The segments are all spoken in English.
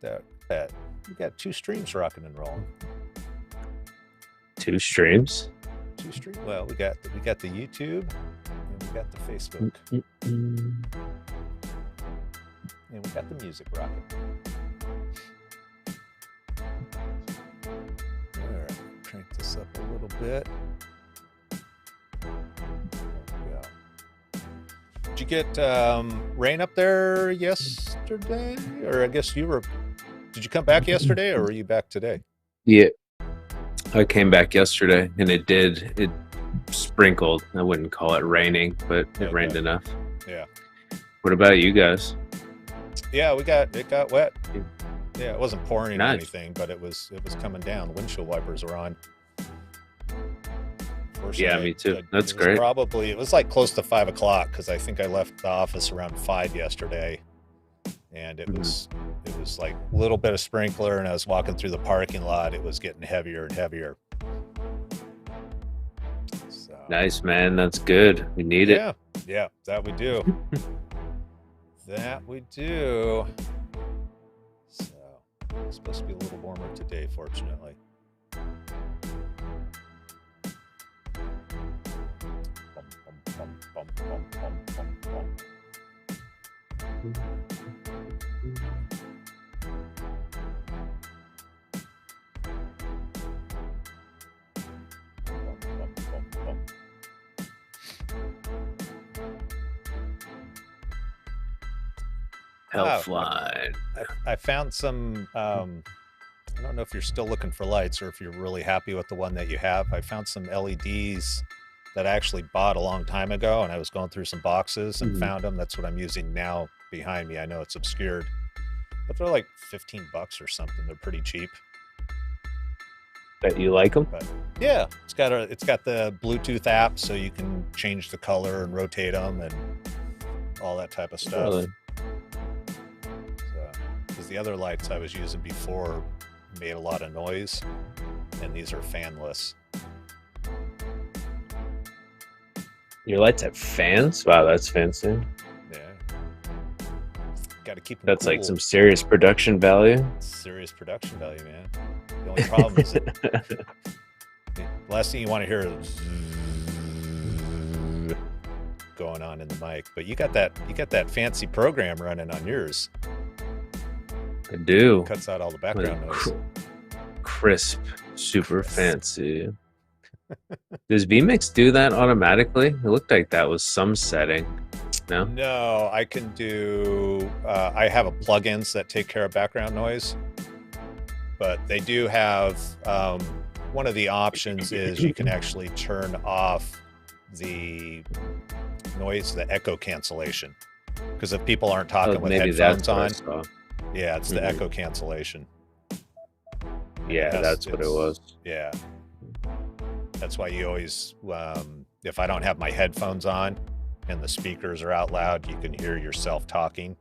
that. We got 2 streams rocking and rolling. 2 streams? 2 streams. Well, we got the YouTube and we got the Facebook. And we got the music rocking. All right, crank this up a little bit. Did you get rain up there yesterday? Or I guess you were, did you come back yesterday or were you back today? Yeah, I came back yesterday and it sprinkled. I wouldn't call it raining, but it rained enough. Yeah. What about you guys? Yeah, it got wet. Yeah, it wasn't pouring or Nice. anything, but it was coming down. The windshield wipers are on. Yeah, me too. That's great. It was like close to 5 o'clock because I think I left the office around 5 yesterday, and it was like a little bit of sprinkler, and I was walking through the parking lot. It was getting heavier and heavier. So, Nice, man. That's good. We need it. Yeah, that we do. That we do. So it's supposed to be a little warmer today, fortunately. Bum, bum, bum, bum, bum, bum. Bum, bum, bum, bum. Helpline. I found some, I don't know if you're still looking for lights or if you're really happy with the one that you have. I found some LEDs that I actually bought a long time ago, and I was going through some boxes and found them. That's what I'm using now behind me. I know it's obscured, but they're like $15 or something. They're pretty cheap. Bet you like them? But yeah, it's got the Bluetooth app, so you can change the color and rotate them and all that type of stuff. Really? Because the other lights I was using before made a lot of noise, and these are fanless. Your lights have fans? Wow, that's fancy. Yeah. Got to keep them That's cool. like some serious production value. Serious production value, man. The only problem is that the last thing you want to hear is going on in the mic. But you got that fancy program running on yours. I do. Cuts out all the background noise. Crisp, super fancy. Does vMix do that automatically? It looked like that was some setting. No? No, I can do. I have a plugins that take care of background noise, but they do have one of the options is you can actually turn off the noise, the echo cancellation, because if people aren't talking with headphones on, yeah, it's the echo cancellation. Yeah, that's what it was. Yeah, that's why you always, if I don't have my headphones on and the speakers are out loud, you can hear yourself talking.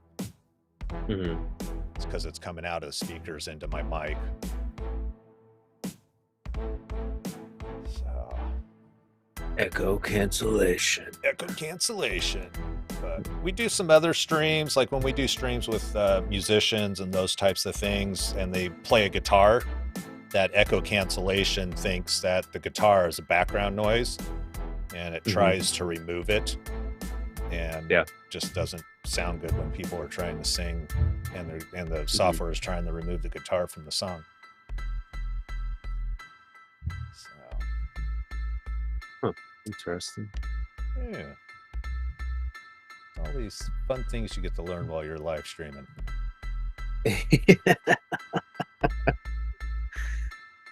It's because it's coming out of the speakers into my mic. So, echo cancellation. Echo cancellation. But we do some other streams, like when we do streams with musicians and those types of things, and they play a guitar, that echo cancellation thinks that the guitar is a background noise, and it tries to remove it, and just doesn't sound good when people are trying to sing, and the software is trying to remove the guitar from the song. So, interesting. Yeah. All these fun things you get to learn while you're live streaming.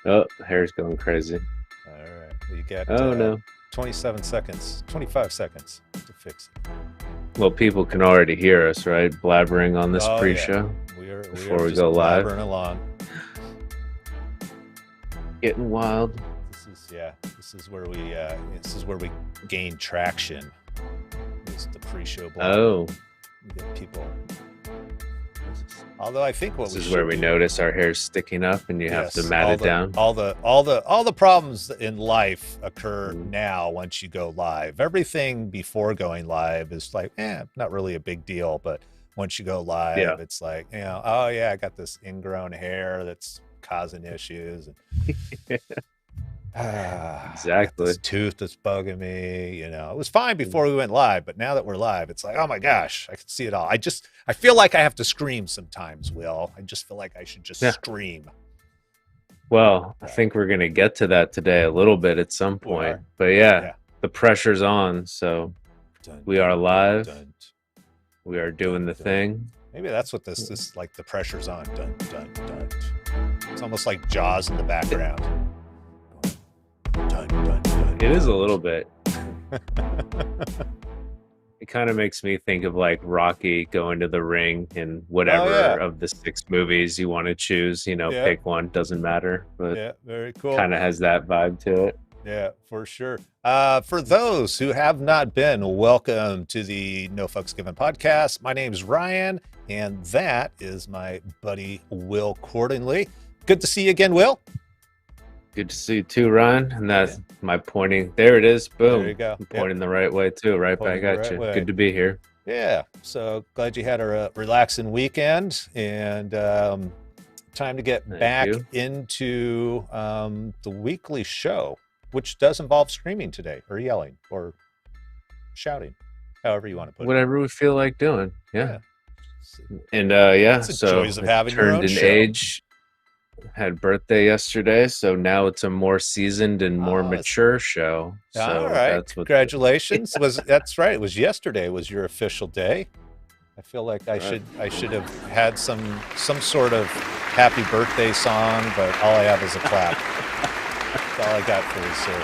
Oh, hair's going crazy. All right. You got no. 27 seconds, 25 seconds to fix it. Well, people can already hear us, right? Blabbering on this pre-show before we go live. Blabbering along. Getting wild. This is where we gain traction. It's the pre-show blog. Oh. We get people. Although I think this is where we notice our hair's sticking up and you have to mat it down. All the problems in life occur now once you go live. Everything before going live is like, not really a big deal. But once you go live. Yeah. It's like, oh yeah, I got this ingrown hair that's causing issues. Exactly. This tooth that's bugging me. It was fine before we went live, but now that we're live, it's like, oh my gosh, I can see it all. I feel like I have to scream sometimes, Will. I just feel like I should just scream. Well, I think we're going to get to that today a little bit at some point. But yeah, the pressure's on. So we are live. We are doing the thing. Maybe that's what this is like. The pressure's on. Dun, dun, dun. It's almost like Jaws in the background. Dun, dun, dun, it is a little bit. It kind of makes me think of like Rocky going to the ring in whatever of the 6 movies you want to choose. Pick one, doesn't matter. But very cool. Kind of has that vibe to it. Yeah, for sure. For those who have not been, welcome to the No Fucks Given podcast. My name's Ryan, and that is my buddy Will Cordingley. Good to see you again, Will. Good to see you too, Ryan. And that's my pointing. There it is. Boom. There you go. I'm pointing the right way too. Right back at you. Good to be here. Yeah. So glad you had a relaxing weekend, and time to get back into the weekly show, which does involve screaming today, or yelling, or shouting, however you want to put it. Whatever we feel like doing. Yeah. And so joys of having your own turned in show. age. Had birthday yesterday, so now it's a more seasoned and more mature show. So all right, that's what congratulations. That's right. It was yesterday was your official day. I feel like I should have had some sort of happy birthday song, but all I have is a clap. That's all I got for you, sir.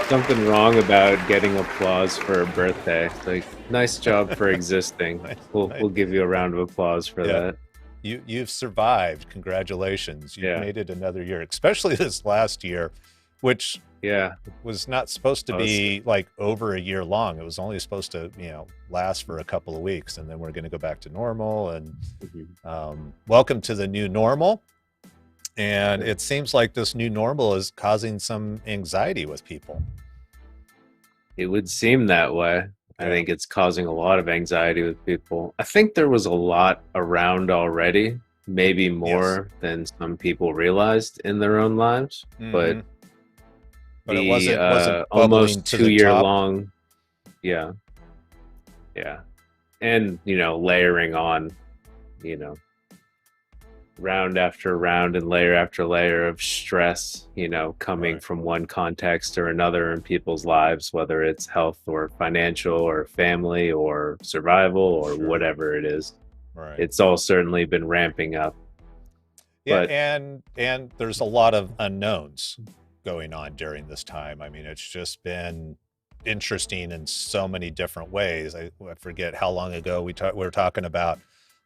Something wrong about getting applause for a birthday. Like, nice job for existing. We'll give you a round of applause for that. You've survived. Congratulations. You've made it another year, especially this last year, which was not supposed to be like over a year long. It was only supposed to, last for a couple of weeks, and then we're going to go back to normal. And welcome to the new normal. And it seems like this new normal is causing some anxiety with people. It would seem that way. I think it's causing a lot of anxiety with people. I think there was a lot around already, maybe more than some people realized in their own lives. But it wasn't almost to 2 year top. long. Yeah. And, layering on, round after round and layer after layer of stress, coming from one context or another in people's lives, whether it's health or financial or family or survival or whatever it is. Right. It's all certainly been ramping up. Yeah, but, and there's a lot of unknowns going on during this time. I mean, it's just been interesting in so many different ways. I forget how long ago we were talking about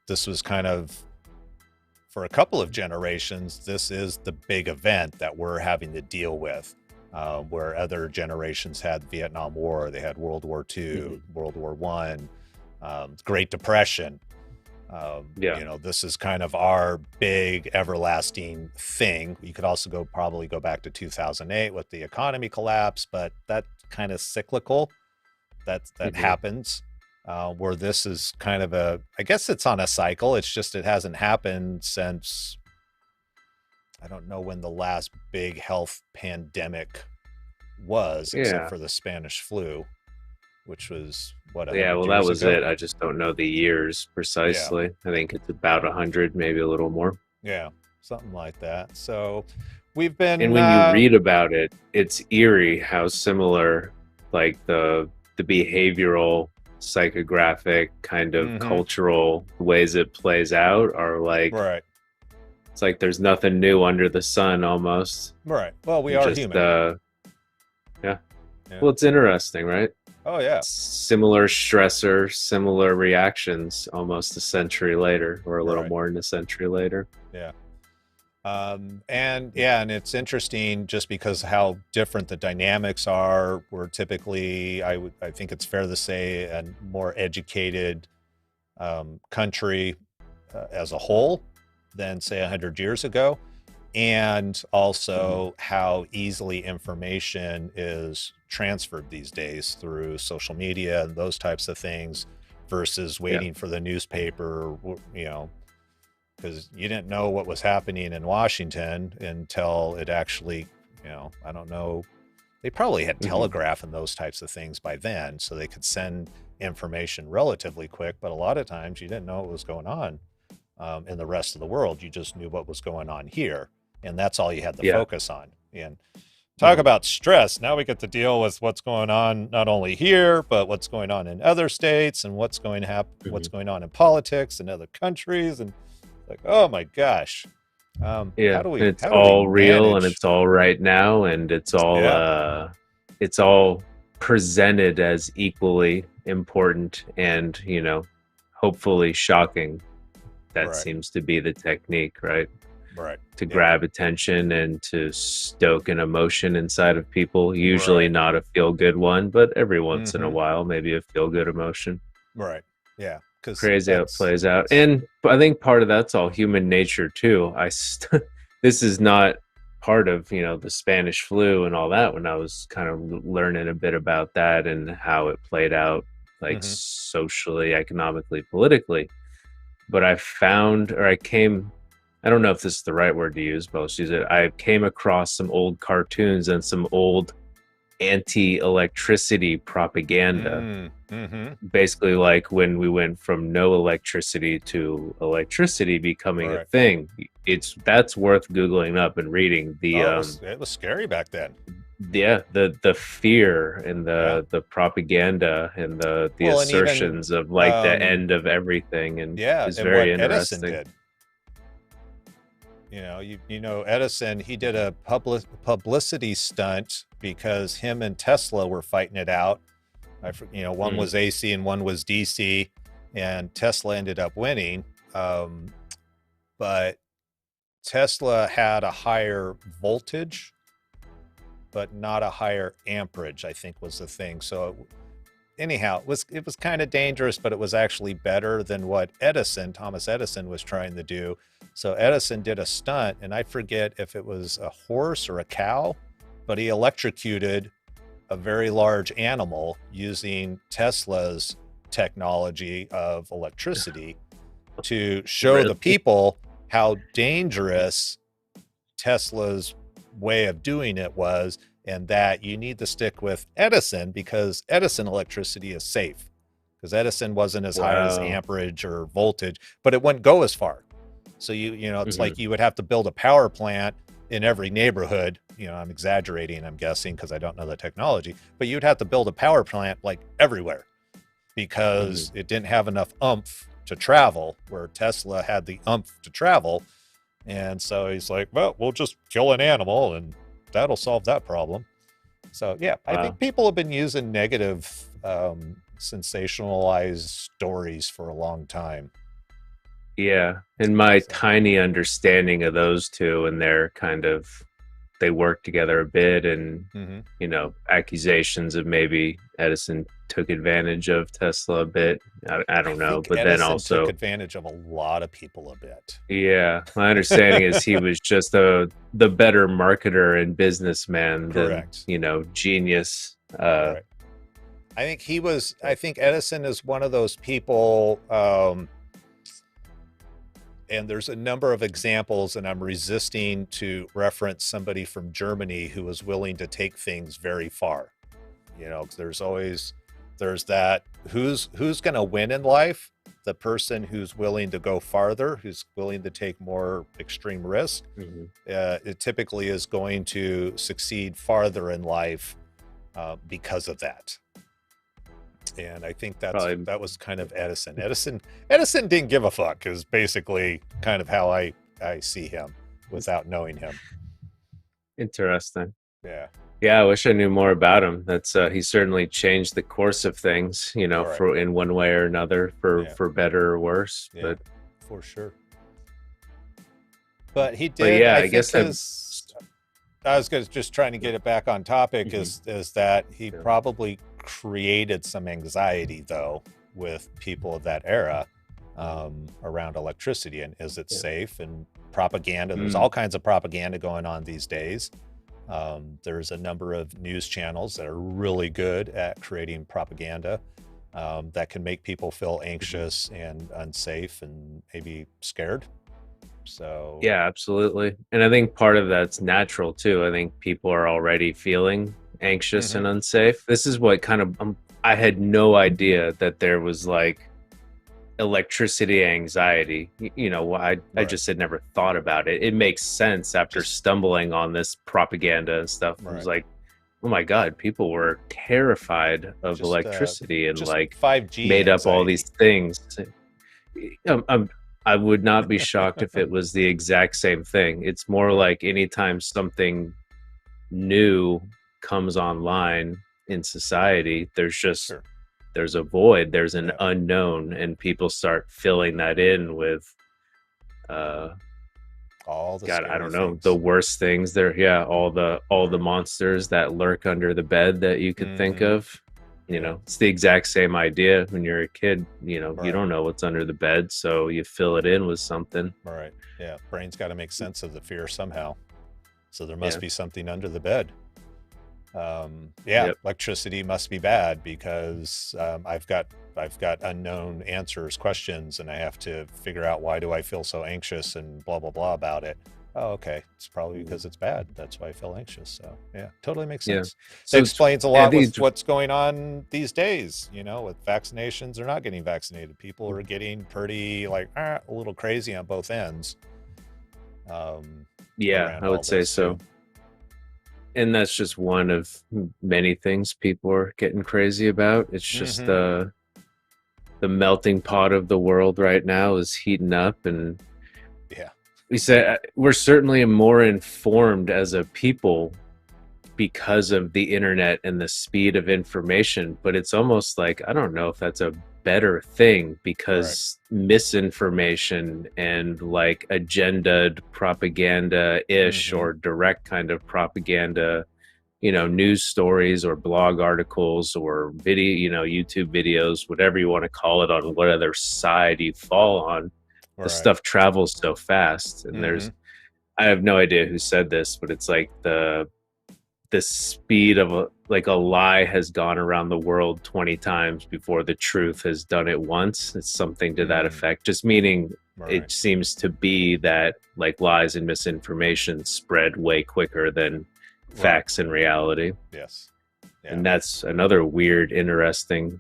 this was kind of, for a couple of generations, this is the big event that we're having to deal with, where other generations had the Vietnam War, they had World War II, World War I, Great Depression. This is kind of our big everlasting thing. You could also probably go back to 2008 with the economy collapse, but that's kind of cyclical. That happens. Where this is kind of I guess it's on a cycle. It's just, it hasn't happened since, I don't know when the last big health pandemic was, except for the Spanish flu, which was what? That was it. I just don't know the years precisely. I think it's about 100, maybe a little more. Yeah, something like that. So we've been, and when you read about it, it's eerie how similar, like the behavioral, psychographic kind of cultural ways it plays out are like, it's like there's nothing new under the sun almost. Right. Well, we are human. Well, it's interesting, right? Oh yeah. Similar stressor, similar reactions almost a century later, or a little more than a century later. Yeah. And it's interesting just because how different the dynamics are. We're typically, I think it's fair to say, a more educated country as a whole than say 100 years ago. and Mhm. also how easily information is transferred these days through social media and those types of things versus Yeah. waiting for the newspaper, because you didn't know what was happening in Washington until it actually, I don't know. They probably had Mhm. telegraph and those types of things by then, so they could send information relatively quick. But a lot of times you didn't know what was going on in the rest of the world. You just knew what was going on here, and that's all you had to Yeah. focus on. And talk Mhm. about stress. Now we get to deal with what's going on not only here, but what's going on in other states and what's going to happen, what's Mhm. going on in politics in other countries, and like, oh my gosh, Yeah, how do we and it's how do we all real and manage? it's all right now and Yeah, it's all presented as equally important and, hopefully shocking. That right, seems to be the technique, right? right, To yeah, grab attention and to stoke an emotion inside of people, usually right, not a feel good one, but every once in a mm-hmm, while maybe a feel good emotion. right, yeah, because Crazy how it plays out. that's And I think part of that's all human nature too. This is not part of, the Spanish flu and all that when I was kind of learning a bit about that and how it played out like mm-hmm, socially, economically, politically. But I found or I don't know if this is the right word to use, but let's use it. I came across some old cartoons and some old anti-electricity propaganda, mm-hmm, basically like when we went from no electricity to electricity becoming a right. thing. That's worth googling up and reading the Oh, it was scary back then. yeah, the fear and Yeah. the propaganda and the Well, and even assertions of like the um, end of everything and yeah, is and what very Edison interesting. did. Edison, he did a publicity stunt because him and Tesla were fighting it out. One Mm, was AC and one was DC, and Tesla ended up winning. But Tesla had a higher voltage, but not a higher amperage, I think was the thing. So anyhow, it was kind of dangerous, but it was actually better than what Thomas Edison was trying to do. So Edison did a stunt, and I forget if it was a horse or a cow, but he electrocuted a very large animal using Tesla's technology of electricity to show the really? people how dangerous Tesla's way of doing it was, and that you need to stick with Edison because Edison electricity is safe. Because Edison wasn't as high as Wow. amperage or voltage, but it wouldn't go as far. So it's Hmm. like you would have to build a power plant in every neighborhood. I'm exaggerating, I'm guessing, because I don't know the technology, but you'd have to build a power plant like everywhere Hmm. because it didn't have enough oomph to travel, where Tesla had the oomph to travel. And so he's like, well, we'll just kill an animal and that'll solve that problem. So, yeah, I Wow. think people have been using negative, sensationalized stories for a long time. Yeah. And my So, tiny understanding of those two and their kind of they work together a bit and mhm. accusations of maybe Edison took advantage of Tesla a bit. I I don't know. think But then Edison took also, advantage of a lot of people a bit. yeah, my understanding is he was just the better marketer and businessman than, Correct. genius. Right. I think Edison is one of those people, and there's a number of examples, and I'm resisting to reference somebody from Germany who was willing to take things very far. 'Cause there's that who's going to win in life, the person who's willing to go farther, who's willing to take more extreme risk. Mhm. It typically is going to succeed farther in life because of that. And I think Probably that was kind of Edison. Edison didn't give a fuck is basically kind of how I see him without knowing him. interesting. Yeah. Yeah, I wish I knew more about him. That's he certainly changed the course of things, All right. for in one way or another, Yeah. for better or worse. Yeah. But For sure. But he but did. yeah, I I think guess I'm. his. I was just trying to get it back on topic. Mhm. Is that he Yeah. probably created some anxiety though with people of that era, around electricity, and is it safe, and propaganda. There's Mm. all kinds of propaganda going on these days. There's a number of news channels that are really good at creating propaganda that can make people feel anxious and unsafe and maybe scared. So, Yeah, absolutely. And I think part of that's natural too. I think people are already feeling anxious mhm, and unsafe. This is what kind of I had no idea that there was like electricity anxiety. You know, I right, just had never thought about it. It makes sense after just stumbling on this propaganda and stuff. It was right, like, oh my God, people were terrified of just electricity and just like 5G made up all these anxiety. things. I would not be shocked if it was the exact same thing. It's more Right, like anytime something new comes online in society, sure, there's a void, there's an yeah, unknown, and people start filling that in with uh all the God, I scary don't know, the things. worst things there. Yeah, all the Right. monsters that lurk under the bed that you could think Hmm. of. You Yeah. know, it's the exact same idea when you're a kid. You know, you Right. don't know what's under the bed, so you fill it in with something. Right. Yeah. Brain's got to make sense of the fear somehow. So there must Yeah. be something under the bed. Yeah, Yep. electricity must be bad because I've got unknown answers, questions, and I have to figure out why do I feel so anxious and blah blah blah about it. Oh, okay. It's probably because it's bad. That's why I feel anxious. So yeah, totally makes Yeah. sense. That So it's explains a I lot think with it's what's going on these days. With vaccinations or not getting vaccinated, people are getting pretty like a little crazy on both ends um, yeah, around I all would say this too. so. And that's just one of many things people are getting crazy about. It's just Hmm. the melting pot of the world right now is heating up, and Yeah. we say we're certainly more informed as a people because of the internet and the speed of information, but it's almost like I don't know if that's a better thing Right. because misinformation and like agendaed propaganda ish Hmm. or direct kind of propaganda, news stories or blog articles or video, YouTube videos, whatever you want to call it, on whatever side you fall on, the Right. stuff travels so fast. And Hmm. I have no idea who said this, but it's like the speed of a lie has gone around the world 20 times before the truth has done it once. It's something to that Mm, effect, just meaning right. it seems to be that like lies and misinformation spread way quicker than Right. facts in reality. Yes. Yeah. And that's another weird, interesting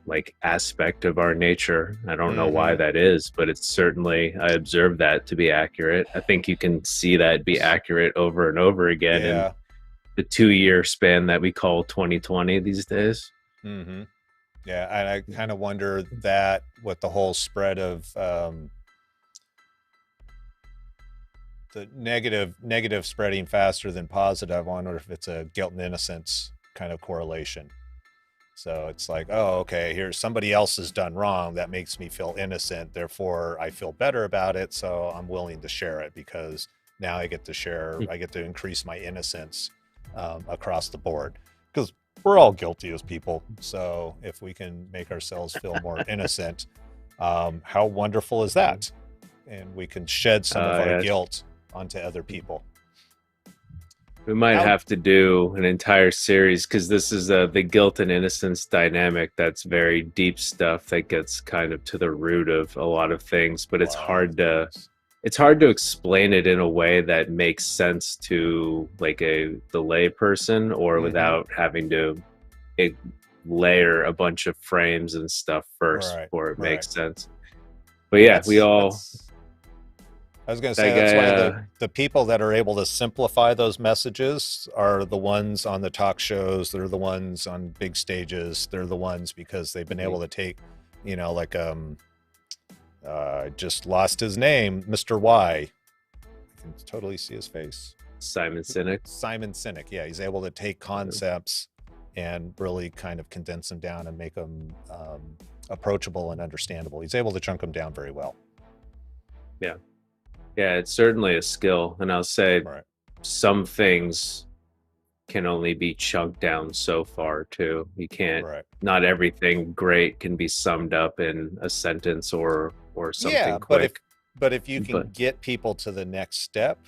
like aspect of our nature. I don't know why Hmm. that is, but it's certainly, I observe that to be accurate. I think you can see that be accurate over and over again in Yeah. the 2 year span that we call 2020 these days. Hmm. Yeah. And I kind of wonder that with the whole spread of the negative spreading faster than positive, I wonder if it's a guilt and innocence kind of correlation. So it's like, oh, okay, here's somebody else has done wrong. That makes me feel innocent. Therefore, I feel better about it. So I'm willing to share it because now I get to increase my innocence across the board because we're all guilty as people. So if we can make ourselves feel more innocent, how wonderful is that? And we can shed some of our Yes. guilt onto other people. We might How? have to do an entire series because this is the guilt and innocence dynamic. That's very deep stuff that gets kind of to the root of a lot of things, but A lot of things. it's hard to explain it in a way that makes sense to like the lay person or Hmm. without having to it, layer a bunch of frames and stuff first Right. before it Right. makes sense. But yeah, we That's all that's I was going to that say that's why guy. the people that are able to simplify those messages are the ones on the talk shows. They're the ones on big stages. They're the ones because they've been able to take, like just lost his name, Mr. Y. I can totally see his face. Simon Sinek. Simon Sinek. Yeah, he's able to take concepts and really kind of condense them down and make them approachable and understandable. He's able to chunk them down very well. Yeah. Yeah, it's certainly a skill. And I'll say Right. some things can only be chunked down so far too. You can't, Right. not everything great can be summed up in a sentence or or something Yeah, but quick. if you can But get people to the next step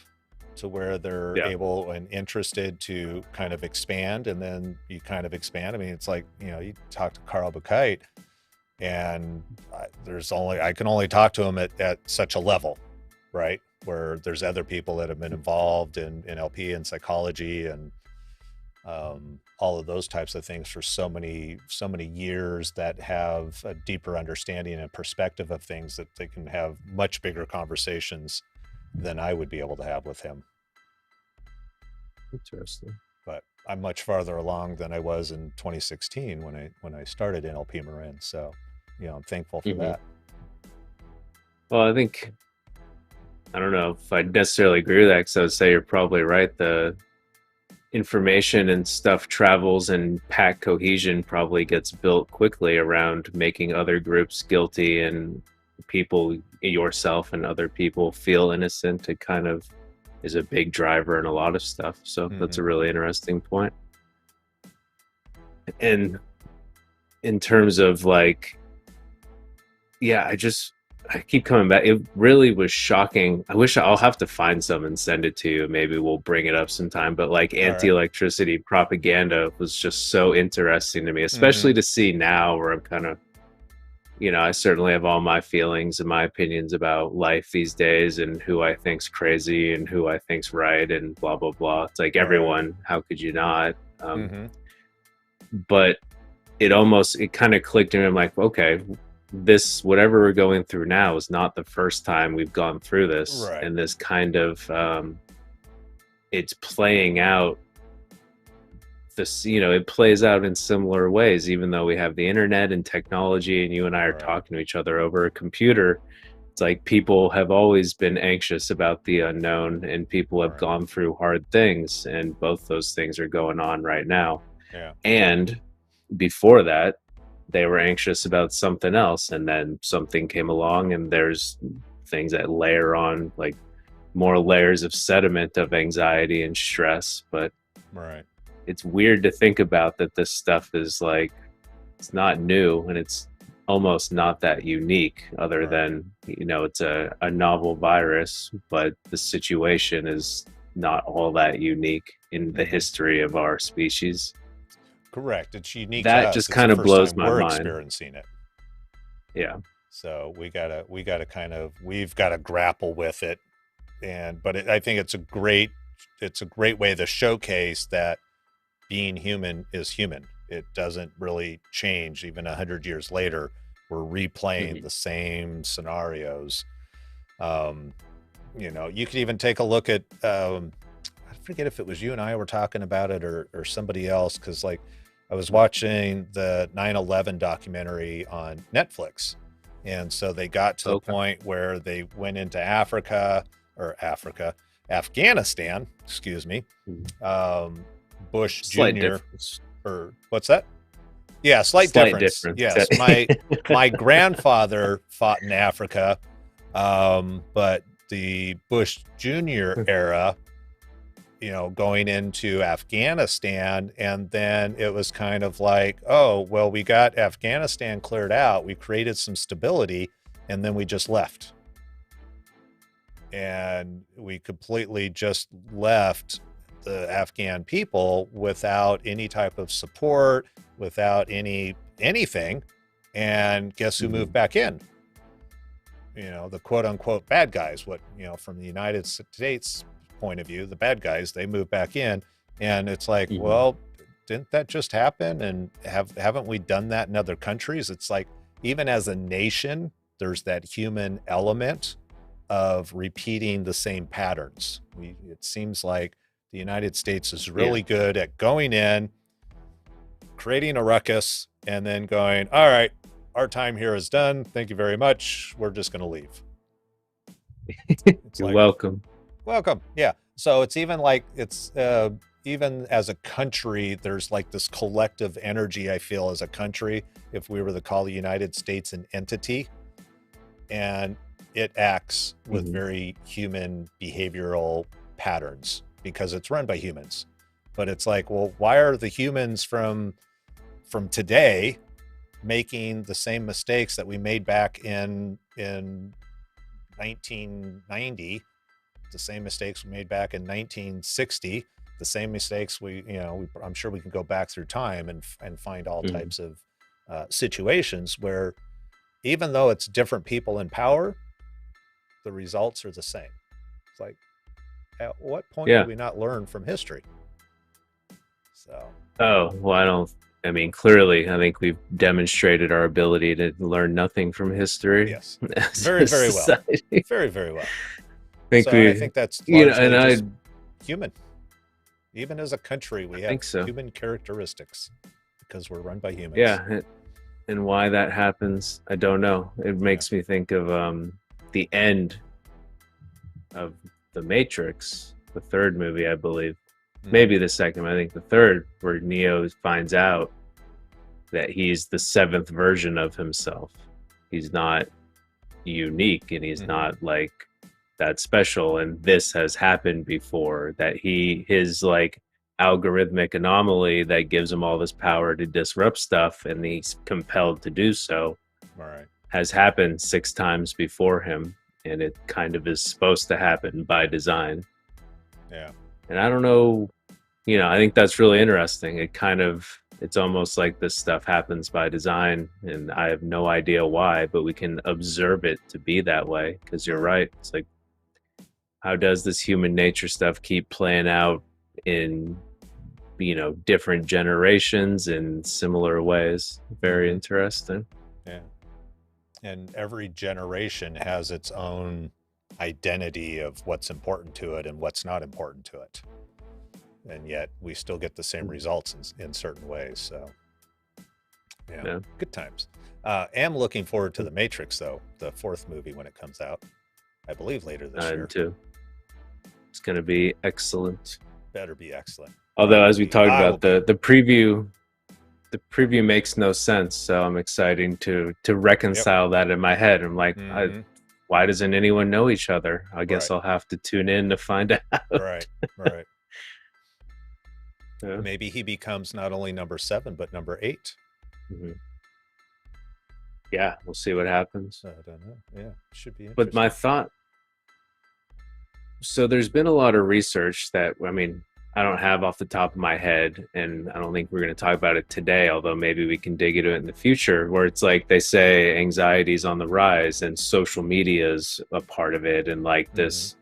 to where they're yeah, able and interested to kind of expand, and then you kind of expand. I mean, it's like, you talk to Carl Buchheit, and I can only talk to him at such a level, right? Where there's other people that have been involved in NLP and psychology and all of those types of things for so many years, that have a deeper understanding and perspective of things, that they can have much bigger conversations than I would be able to have with him. interesting. But I'm much farther along than I was in 2016 when I started NLP Marin. So, I'm thankful for Hmm. that. Well, I don't know if I necessarily agree with that, because I would say you're probably right. The information and stuff travels, and pack cohesion probably gets built quickly around making other groups guilty and people, yourself and other people, feel innocent. It kind of is a big driver in a lot of stuff. So that's Mm-hmm. a really interesting point. And in terms of like, yeah, I keep coming back. It really was shocking. I'll have to find some and send it to you. Maybe we'll bring it up sometime. But like All right. anti-electricity propaganda was just so interesting to me, Mm-hmm. especially to see now, where I'm kind of, I certainly have all my feelings and my opinions about life these days, and who I think's crazy and who I think's right, and blah blah blah. It's like Right. everyone. How could you not? Mm-hmm. But it kind of clicked in. I'm like, okay, this, whatever we're going through now, is not the first time we've gone through this, Right. and this kind of it's playing out. It plays out in similar ways, even though we have the internet and technology, and you and I are Right. talking to each other over a computer. It's like people have always been anxious about the unknown, and people have Right. gone through hard things, and both those things are going on right now. Yeah. And before that, they were anxious about something else, and then something came along, and there's things that layer on, like more layers of sediment of anxiety and stress. But Right. it's weird to think about that this stuff is like, it's not new, and it's almost not that unique, other Right. than it's a novel virus, but the situation is not all that unique in the Mm-hmm. history of our species. Correct. It's unique to That us. just It's the kind of first blows time my we're mind. experiencing it. Yeah. So we've got to grapple with it. But I think it's a great way to showcase that being human is human. It doesn't really change. Even 100 years later, we're replaying the same scenarios. You could even take a look at, I forget if it was you and I were talking about it, or somebody else. Cause like I was watching the 9/11 documentary on Netflix. And so they got to the Okay. point where they went into Afghanistan, excuse me. Mhm. Bush Slight Jr. difference. or what's that? Yeah, slight Slight difference. difference. Yes, my grandfather fought in Africa, but the Bush Jr. era, going into Afghanistan, and then it was kind of like, oh, well, we got Afghanistan cleared out, we created some stability, and then we just left. And we completely just left the Afghan people without any type of support, without anything. And guess who moved back in? The quote unquote bad guys. What, from the United States point of view, the bad guys, they moved back in. And it's like, well, didn't that just happen? And haven't we done that in other countries? It's like, even as a nation, there's that human element of repeating the same patterns. It seems like the United States is really good at going in, creating a ruckus, and then going, all right, our time here is done. Thank you very much. We're just going to leave. You're welcome. Welcome. Yeah. So it's even like even as a country, there's like this collective energy, I feel, as a country, if we were to call the United States an entity, and it acts with very human behavioral patterns because it's run by humans. But it's like, well, why are the humans from today making the same mistakes that we made back in 1990, the same mistakes we made back in 1960, the same mistakes I'm sure we can go back through time and find all types of situations where, even though it's different people in power, the results are the same. It's like, at what point do we not learn from history? So. Oh, well, I mean, clearly, I think we've demonstrated our ability to learn nothing from history. Yes. Very, very well. Very, very well. I think that's largely human. Even as a country, we have human characteristics because we're run by humans. Yeah. And why that happens, I don't know. It makes me think of the end of The Matrix, the third movie, I believe. Maybe the second, I think the third, where Neo finds out that he's the seventh version of himself. He's not unique, and he's not like that special, and this has happened before, that his like algorithmic anomaly that gives him all this power to disrupt stuff, and he's compelled to do so, has happened 6 times before him, and it kind of is supposed to happen by design. And I don't know, I think that's really interesting. It's almost like this stuff happens by design, and I have no idea why, but we can observe it to be that way, because you're right. It's like, how does this human nature stuff keep playing out in, different generations in similar ways? Very interesting. Yeah. And every generation has its own identity of what's important to it and what's not important to it. And yet we still get the same results in certain ways. So, yeah, good times. Am looking forward to The Matrix, though, the 4th movie when it comes out. I believe later this year. Too. It's going to be excellent. Better be excellent. Although, as we talked about, the preview makes no sense. So I'm excited to reconcile that in my head. I'm like, why doesn't anyone know each other? I guess I'll have to tune in to find out. Right. Yeah. Maybe he becomes not only number 7, but number 8. Yeah, we'll see what happens. I don't know. Yeah, should be interesting. But my thought, so there's been a lot of research that, I don't have off the top of my head, and I don't think we're going to talk about it today, although maybe we can dig into it in the future, where it's like they say anxiety is on the rise and social media is a part of it, and like this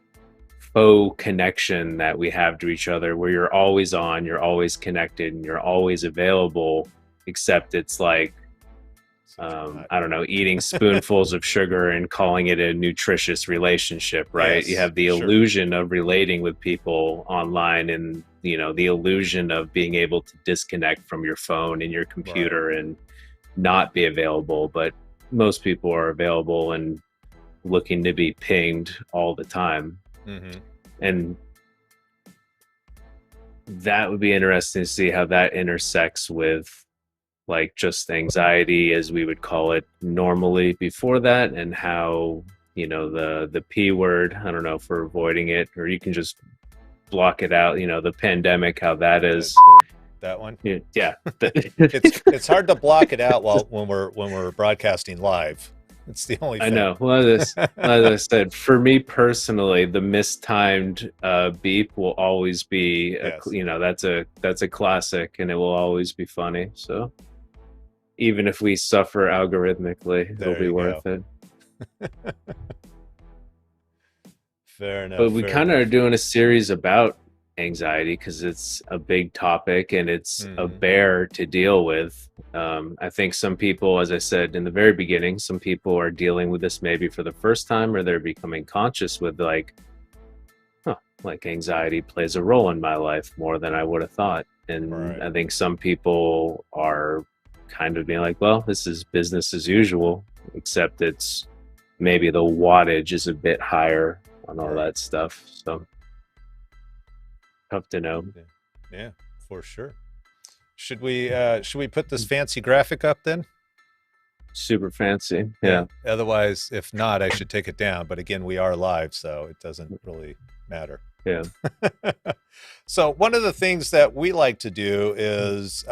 faux connection that we have to each other, where you're always on, you're always connected, and you're always available, except it's like, I don't know, eating spoonfuls of sugar and calling it a nutritious relationship, right? Yes, you have the illusion of relating with people online, and the illusion of being able to disconnect from your phone and your computer and not be available. But most people are available and looking to be pinged all the time. And that would be interesting to see how that intersects with like just anxiety, as we would call it normally before that, and how the P word, I don't know if we're avoiding it, or you can just block it out, the pandemic, how that is. That one? Yeah. it's hard to block it out when we're broadcasting live. It's the only thing. I know. Well, as I said, for me personally, the mistimed beep will always be, that's a classic, and it will always be funny. So even if we suffer algorithmically, it'll be worth it. Fair enough. But we kind of are doing a series about anxiety because it's a big topic and it's a bear to deal with. I think some people, as I said in the very beginning, some people are dealing with this maybe for the first time, or they're becoming conscious with like anxiety plays a role in my life more than I would have thought. And I think some people are kind of being like, well, this is business as usual, except it's maybe the wattage is a bit higher on all that stuff. So tough to know. Yeah, for sure. Should we put this fancy graphic up then? Super fancy. Yeah. Otherwise, if not, I should take it down. But again, we are live, so it doesn't really matter. Yeah. So one of the things that we like to do is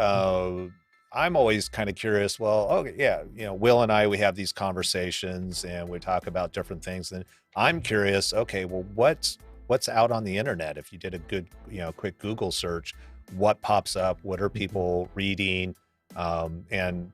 I'm always kind of curious. Well, okay, yeah, Will and I, we have these conversations and we talk about different things. And I'm curious. Okay, well, what's out on the internet? If you did a good, quick Google search, what pops up? What are Mhm. people reading? And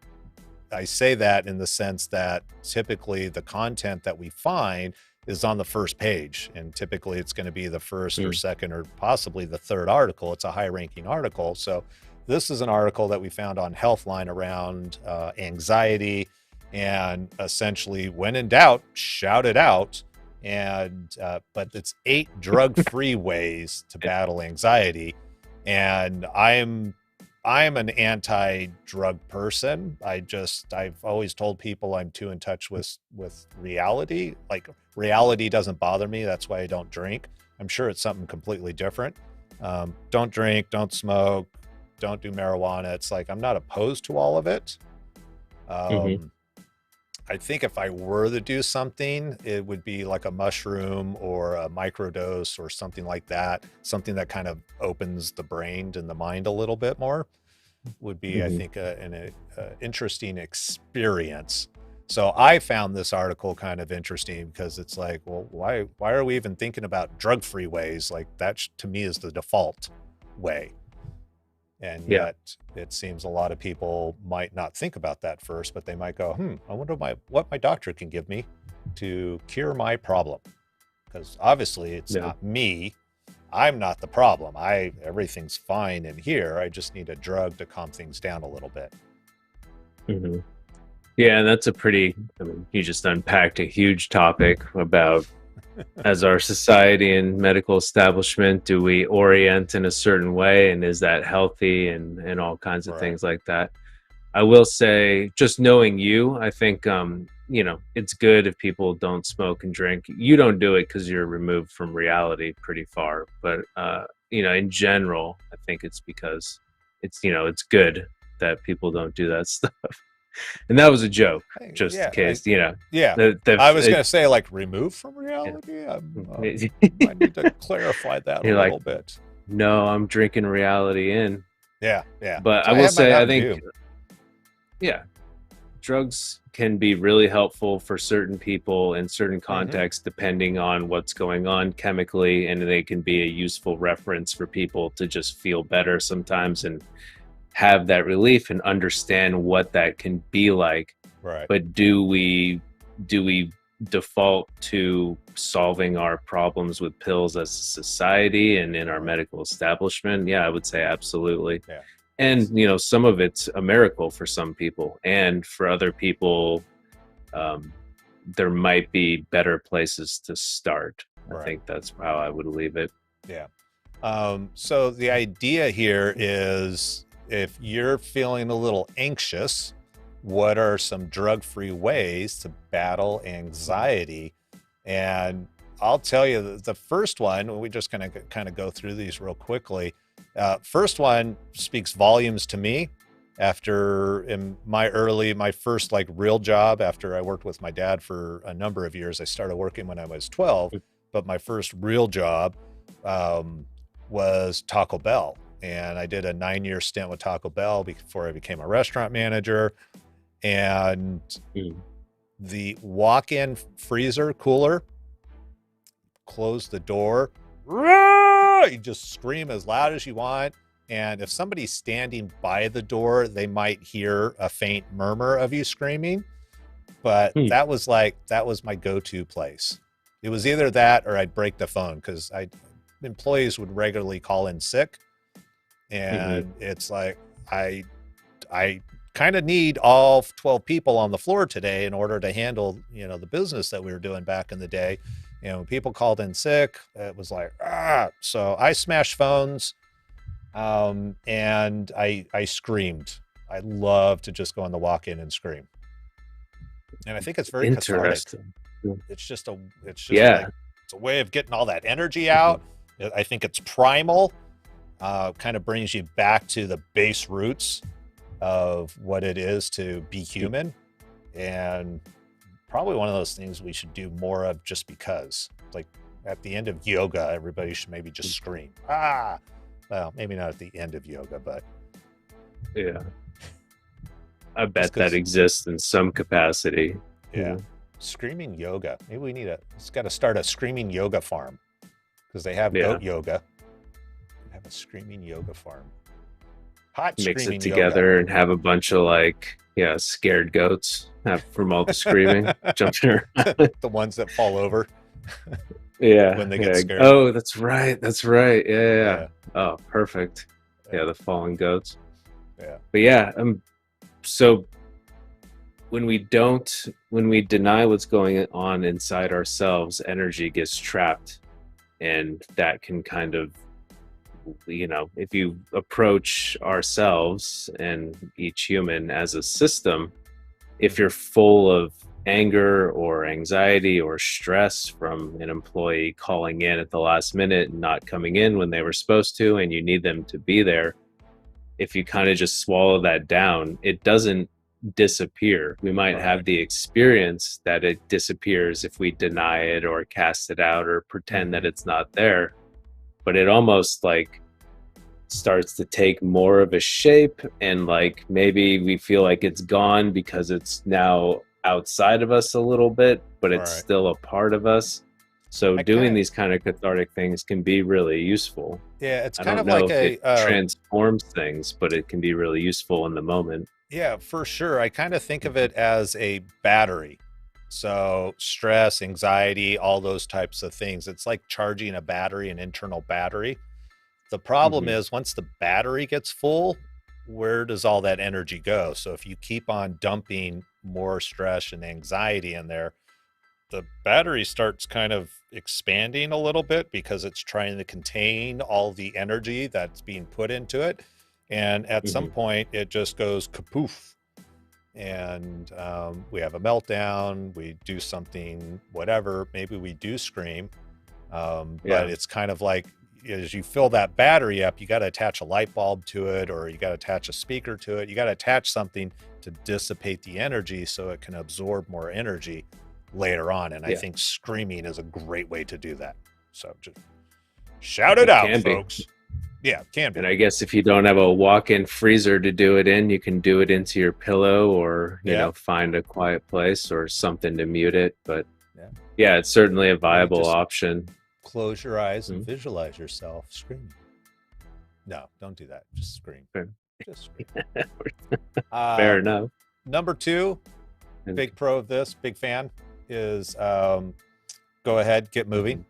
I say that in the sense that typically the content that we find is on the first page, and typically it's going to be the first or Mm. second or possibly the third article. It's a high ranking article. So, this is an article that we found on Healthline around anxiety, and essentially, when in doubt, shout it out. And but it's 8 drug-free ways to Yeah. battle anxiety, and I'm an anti-drug person. I've always told people I'm too in touch with reality. Like, reality doesn't bother me. That's why I don't drink. I'm sure it's something completely different. Don't drink, don't smoke, don't do marijuana. It's like I'm not opposed to all of it. Mhm. Um, I think if I were to do something, it would be like a mushroom or a microdose or something like that. Something that kind of opens the brain and the mind a little bit more would be, I Mhm. think, an interesting experience. So I found this article kind of interesting because it's like, well, why are we even thinking about drug-free ways? Like that to me is the default way. And Yeah. yet it seems a lot of people might not think about that first, but they might go, I wonder what my doctor can give me to cure my problem. Because obviously it's Yeah. not me. I'm not the problem. Everything's fine in here. I just need a drug to calm things down a little bit. Mhm. Yeah, and that's a pretty, I mean, you just unpacked a huge topic about, as our society and medical establishment, do we orient in a certain way, and is that healthy, and all kinds of Right. things like that. I will say, just knowing you, I think it's good if people don't smoke and drink. You don't do it because you're removed from reality pretty far, but in general, I think it's because it's good that people don't do that stuff. And that was a joke, just in Yeah. case Yeah. the I was it, going to say, like, removed from yeah. reality. I need to clarify that a You're like, little bit. no, I'm drinking reality in. Yeah. Yeah. But So I I will have my say, I Mountain think, Dew. yeah, drugs can be really helpful for certain people in certain Hmm. contexts, depending on what's going on chemically, and they can be a useful reference for people to just feel better sometimes and have that relief and understand what that can be like. Right. But do we default to solving our problems with pills as a society and in our Right. medical establishment? Yeah, I would say absolutely. Yeah. And It's some of it's a miracle for some people, and for other people, um, there might be better places to start. I right. think that's how I would leave it. Yeah. So the idea here is if you're feeling a little anxious, what are some drug-free ways to battle anxiety? And I'll tell you the first one, we just kind of go through these real quickly. First one speaks volumes to me. After in my first like real job, after I worked with my dad for a number of years, I started working when I was 12, but my first real job um, was Taco Bell. And I did a 9-year stint with Taco Bell before I became a restaurant manager. And Mm. the walk-in freezer cooler, close the door, you just scream as loud as you want. And if somebody's standing by the door, they might hear a faint murmur of you screaming. But Mm. that was my go-to place. It was either that or I'd break the phone because I employees would regularly call in sick, Hmm. and it's like I kind of need all 12 people on the floor today in order to handle, the business that we were doing back in the day. When people called in sick, it was like, so I smashed phones, and I screamed. I love to just go on the walk-in and scream. And I think it's very cathartic. Interesting. Mm. It's just like Yeah. it's a way of getting all that energy Hmm. out. I think it's primal. Kind of brings you back to the base roots of what it is to be human, and probably one of those things we should do more of just because. Like at the end of yoga, everybody should maybe just scream. Well, maybe not at the end of yoga, but Yeah. I Just bet that because, exists in some capacity. yeah, Yeah. screaming yoga. Maybe it's got to start a screaming yoga farm because they have Yeah. goat yoga. They have a screaming yoga farm. Hot Mix it screaming yoga. together and have a bunch of like, yeah, scared goats from all the screaming, jumping around. The ones that fall over when Yeah, they get yeah. scared. Oh, that's right. That's right. Yeah, yeah, yeah. Yeah, Oh, perfect. yeah, Yeah, the fallen goats. yeah. But yeah, so when we deny what's going on inside ourselves, energy gets trapped, and that can kind of, if you approach ourselves and each human as a system, if you're full of anger or anxiety or stress from an employee calling in at the last minute and not coming in when they were supposed to, and you need them to be there, if you kind of just swallow that down, it doesn't disappear. We might have Right. the experience that it disappears if we deny it or cast it out or pretend that Mhm. it's not there, but it almost like starts to take more of a shape, and like maybe we feel like it's gone because it's now outside of us a little bit, but it's Right. still a part of us. So I kind doing of, these kind of cathartic things can be really useful. yeah, it's I kind don't of know like if it a, transforms things, but it can be really useful in the moment. yeah, for sure. I kind of think of it as a battery. So stress, anxiety, all those types of things. It's like charging a battery, an internal battery. The problem Hmm. is once the battery gets full, where does all that energy go? So if you keep on dumping more stress and anxiety in there, the battery starts kind of expanding a little bit because it's trying to contain all the energy that's being put into it. And at some Hmm. point, it just goes kapoof. And we have a meltdown, we do something, whatever. Maybe we do scream. But Yeah. it's kind of like as you fill that battery up, you got to attach a light bulb to it, or you got to attach a speaker to it. You got to attach something to dissipate the energy so it can absorb more energy later on. And I Yeah. think screaming is a great way to do that. So just shout it It out, can be. folks. Yeah, it can be. And I guess if you don't have a walk-in freezer to do it in, you can do it into your pillow, or, Yeah, find a quiet place or something to mute it. But yeah. yeah, it's certainly a Or you viable just option. close your eyes and Mhm. visualize yourself screaming. No, don't do that. Just scream. Fair Just scream. fair Uh, enough. Number two, And big pro of this, big fan, is go ahead, get moving. mhm.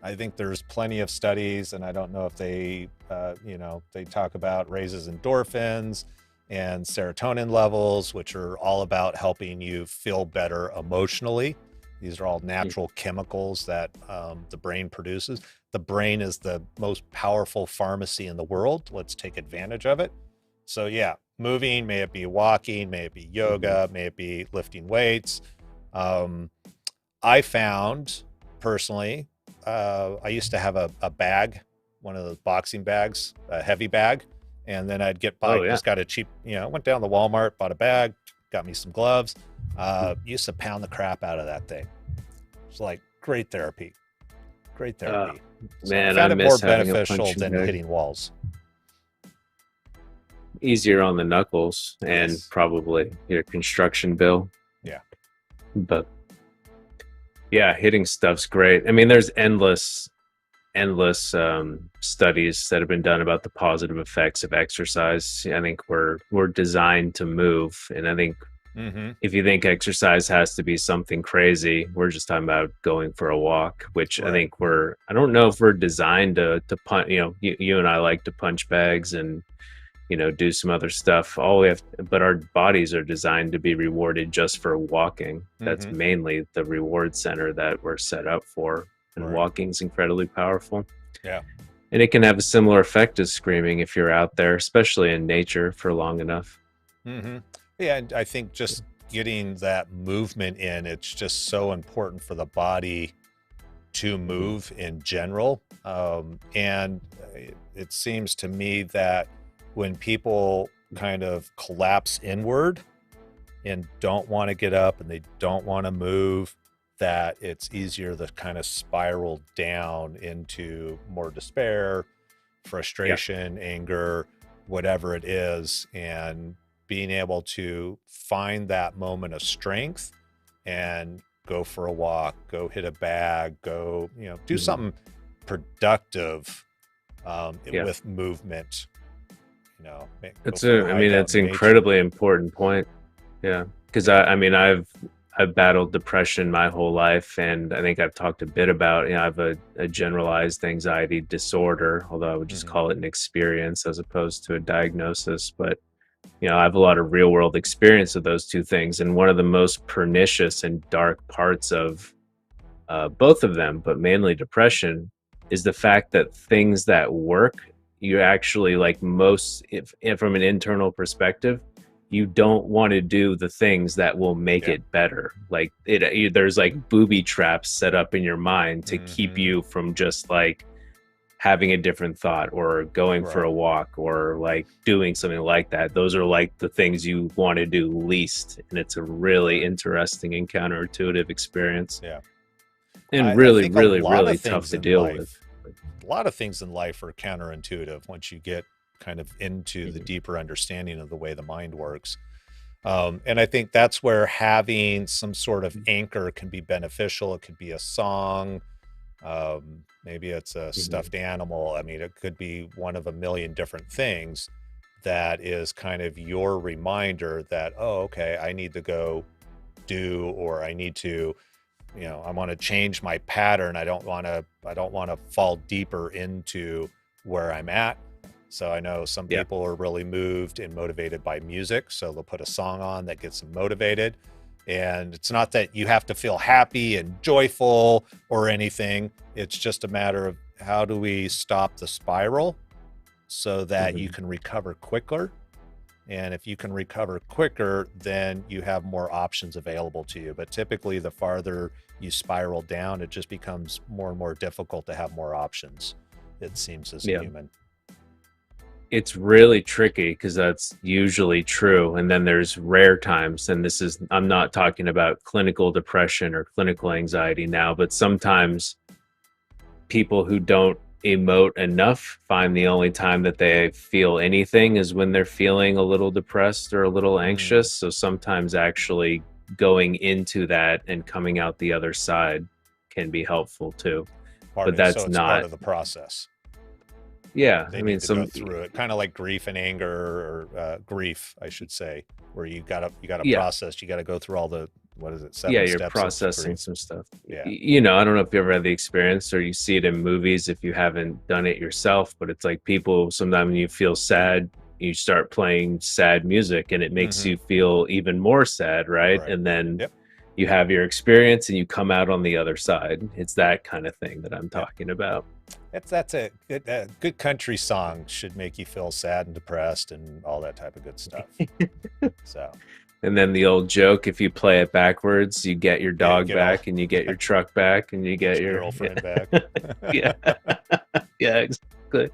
I think there's plenty of studies, and I don't know if they, they talk about raises endorphins and serotonin levels, which are all about helping you feel better emotionally. These are all Mm. natural chemicals that the brain produces. The brain is the most powerful pharmacy in the world. Let's take advantage of it. So, yeah, moving, may it be walking, may it be Mhm. yoga, may it be lifting weights. Um, I found personally, I used to have a bag, one of those boxing bags, a heavy bag, and then I'd get Oh by, yeah. just got a cheap, went down to Walmart, bought a bag, got me some gloves, Mm. used to pound the crap out of that thing. It's like great therapy, great Uh, therapy. So I Man, I found it more miss having a beneficial punching than bag. hitting walls. Easier on the knuckles and Yes. probably your construction bill. Yeah. But yeah, hitting stuff's great. I mean, there's endless studies that have been done about the positive effects of exercise. I think we're designed to move, and I think Mm-hmm. if you think exercise has to be something crazy, we're just talking about going for a walk, which I Right. think I don't know if we're designed to punch, you and I like to punch bags and, do some other stuff. But our bodies are designed to be rewarded just for walking. That's Mm-hmm. mainly the reward center that we're set up for. And Right. walking is incredibly powerful. Yeah. And it can have a similar effect as screaming if you're out there, especially in nature for long enough. Mm-hmm. Yeah, and I think just getting that movement in, it's just so important for the body to Mhm. move in general. And it seems to me that when people kind of collapse inward and don't want to get up and they don't want to move, that it's easier to kind of spiral down into more despair, Yeah. frustration, anger, whatever it is. And being able to find that moment of strength and go for a walk, go hit a bag, go, do Mhm. something productive Yeah. with movement, go It's for a a, I hike mean, out it's in an nature. incredibly important point. Yeah. Because Yeah. I mean, I've battled depression my whole life, and I think I've talked a bit about, I have a generalized anxiety disorder, although I would just Hmm. call it an experience as opposed to a diagnosis. But, I have a lot of real world experience of those two things. And one of the most pernicious and dark parts of both of them, but mainly depression, is the fact that things that work, you actually like most, if from an internal perspective, you don't want to do the things that will make Yeah. it better. Like there's like booby traps set up in your mind to keep Hmm. you from just like having a different thought or going for Right. a walk or like doing something like that. Those are like the things you want to do least. And it's a really Right. interesting and counterintuitive experience Yeah. and I really, think a really, lot really of tough things to in deal with. life, a lot of things in life are counterintuitive once you get kind of into the Mhm. deeper understanding of the way the mind works. And I think that's where having some sort of anchor can be beneficial. It could be a song, maybe it's a Mhm. stuffed animal. I mean, it could be one of a million different things that is kind of your reminder that, oh, okay, I need to go do, or I need to, I want to change my pattern. I don't want to fall deeper into where I'm at. So I know some Yeah. people are really moved and motivated by music, so they'll put a song on that gets them motivated. And it's not that you have to feel happy and joyful or anything. It's just a matter of how do we stop the spiral so that you Mhm. can recover quicker. And if you can recover quicker, then you have more options available to you. But typically, the farther you spiral down, it just becomes more and more difficult to have more options, it seems, as a Yeah. human. It's really tricky because that's usually true. And then there's rare times, and this is, I'm not talking about clinical depression or clinical anxiety now, but sometimes people who don't emote enough find the only time that they feel anything is when they're feeling a little depressed or a little Mm, anxious. So sometimes actually going into that and coming out the other side can be helpful too. But so that's it's part not, of the process. yeah, I They mean, need to go some, through it, kind of like grief and anger, or grief, I should say, where you gotta yeah, process. You got to go through all the, what is it, yeah, seven you're steps of processing grief. some stuff. Yeah. I don't know if you ever had the experience or you see it in movies if you haven't done it yourself, but it's like people sometimes when you feel sad, you start playing sad music and it makes Hmm. you feel even more sad, right? Right. And then Yep. you have your experience and you come out on the other side. It's that kind of thing that I'm Yeah. talking about. That's a good country song should make you feel sad and depressed and all that type of good stuff. So And then the old joke, if you play it backwards, you get your yeah, you dog get all back and you get your truck back and you get get your your, girlfriend back. yeah. Yeah, exactly.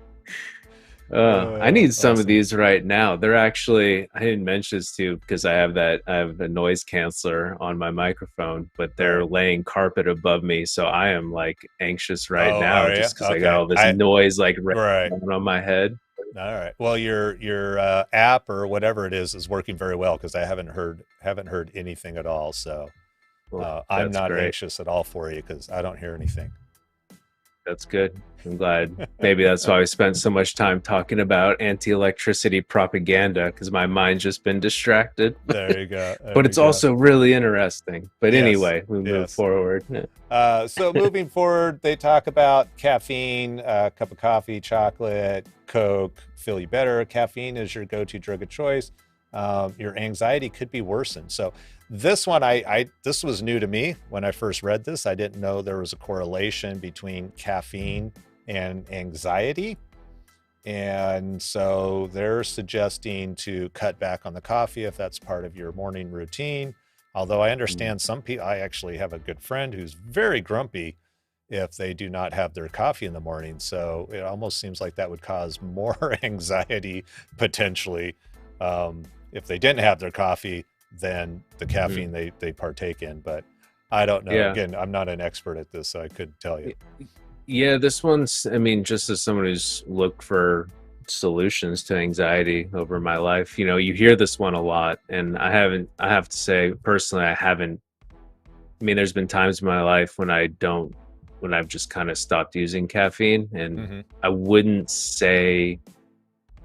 I need some of Awesome. these right now. They're actually, I didn't mention this to you because I have a noise canceller on my microphone, but they're Right. laying carpet above me. So I am like anxious right Oh, now are you? just because I got Okay. all this noise like raining Right. down on my head. All right. Well, your app or whatever it is working very well, because I haven't heard anything at all. So Well, I'm that's not great. anxious at all for you because I don't hear anything. That's good. I'm glad. Maybe that's why we spent so much time talking about anti-electricity propaganda because my mind's just been distracted. There you go. There But you it's go. also really interesting. But Yes. anyway, we move Yes. forward. So moving forward, they talk about caffeine, cup of coffee, chocolate, Coke, feel you better. Caffeine is your go-to drug of choice. Your anxiety could be worsened. So this one, this was new to me when I first read this. I didn't know there was a correlation between caffeine and anxiety. And so they're suggesting to cut back on the coffee if that's part of your morning routine. Although I understand some people, I actually have a good friend who's very grumpy if they do not have their coffee in the morning. So it almost seems like that would cause more anxiety potentially, if they didn't have their coffee than the Mhm. caffeine they partake in. But I don't know. Yeah. Again, I'm not an expert at this, so I couldn't tell you. Yeah, this one's, I mean, just as someone who's looked for solutions to anxiety over my life. You know, you hear this one a lot, and I have to say, personally, I haven't. I mean, there's been times in my life when when I've just kind of stopped using caffeine, and Hmm. I wouldn't say,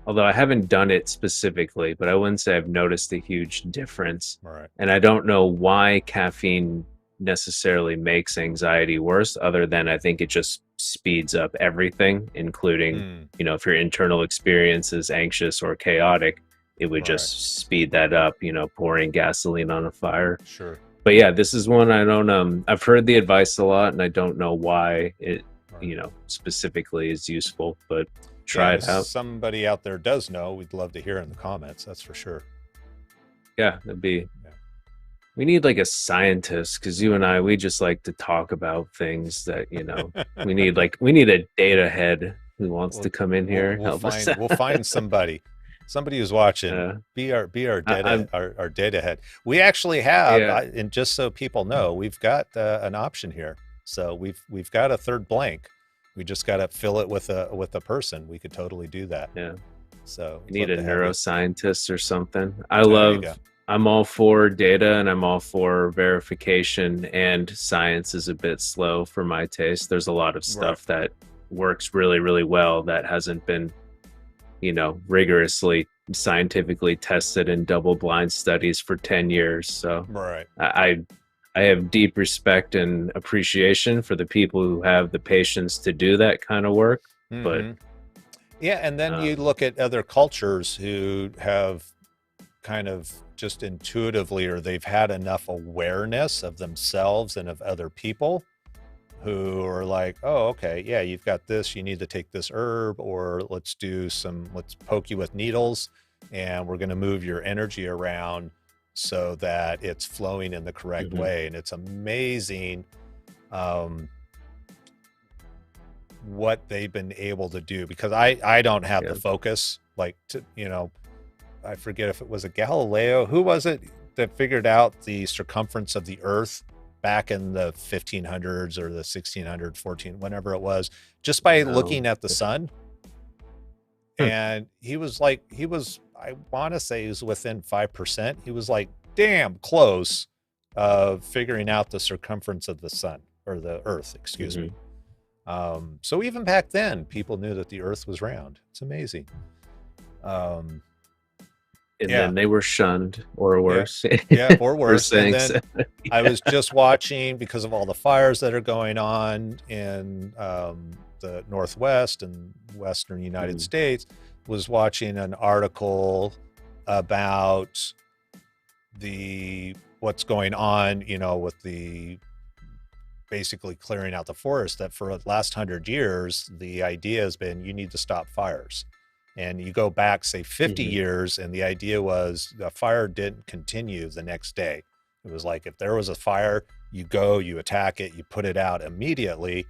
although I haven't done it specifically, but I wouldn't say I've noticed a huge difference. Right. And I don't know why caffeine necessarily makes anxiety worse, other than I think it just speeds up everything, including, Mm, you know, if your internal experience is anxious or chaotic, it would right. just speed that up, you know, pouring gasoline on a fire. Sure. But yeah, this is one I don't I've heard the advice a lot, and I don't know why it, Right. you know, specifically is useful, but try Yeah, if it out. somebody out there does know, we'd love to hear in the comments. That's for sure. Yeah, that'd be, Yeah. we need like a scientist, because you and I, we just like to talk about things that, you know, we need a data head who wants We'll, to come in here and help us. we'll find somebody who's watching. uh, Be our I'm our data head. We actually have, yeah. and just so people know, we've got an option here. So we've got a third blank. We just got to fill it with a person. We could totally do that. Yeah. So You we'd need love a to have you. neuroscientist or something. There you go. I'm all for data, and I'm all for verification, and science is a bit slow for my taste. There's a lot of Right. stuff that works really, really well that hasn't been, you know, rigorously scientifically tested in double blind studies for 10 years. So Right. I have deep respect and appreciation for the people who have the patience to do that kind of work. But Hmm. Yeah, and then you um, look at other cultures who have kind of just intuitively, or they've had enough awareness of themselves and of other people who are like, oh, okay, yeah, you've got this, you need to take this herb, or let's poke you with needles, and we're going to move your energy around so that it's flowing in the correct mhm, way. And it's amazing um, what they've been able to do, because I don't have yeah. the focus, like, to, I forget if it was a Galileo. Who was it that figured out the circumference of the Earth back in the 1500s or the 1600s, 14, whenever it was, just by No. looking at the sun? Hmm. And I want to say he was within 5%. He was like damn close of figuring out the circumference of the sun, or the Earth, excuse me. Mhm. So even back then, people knew that the Earth was round. It's amazing. Um, And yeah. then they were shunned, or Yeah. worse, Yeah, or for worse. And saying so. then I Yeah. was just watching, because of all the fires that are going on in the Northwest and Western United Mhm. States, was watching an article about the what's going on, with the basically clearing out the forest, that for the last 100 years, the idea has been you need to stop fires. And you go back, say, 50 Mhm. years, and the idea was the fire didn't continue the next day. It was like if there was a fire, you go, you attack it, you put it out immediately.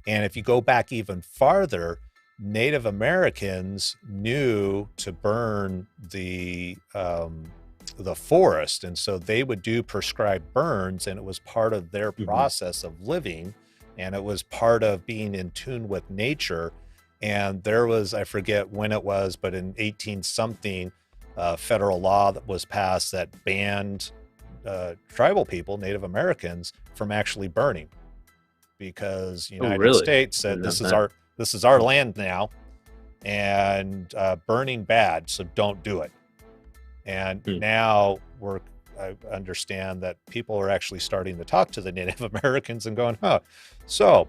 And if you go back even farther, Native Americans knew to burn the forest, and so they would do prescribed burns, and it was part of their Mhm. process of living, and it was part of being in tune with nature. And there was, I forget when it was, but in 18 something, federal law that was passed that banned tribal people, Native Americans, from actually burning, because Oh, United really? States I said didn't know this is that. our land now, and burning bad, so don't do it. And Hmm. now I understand that people are actually starting to talk to the Native Americans and going, huh, so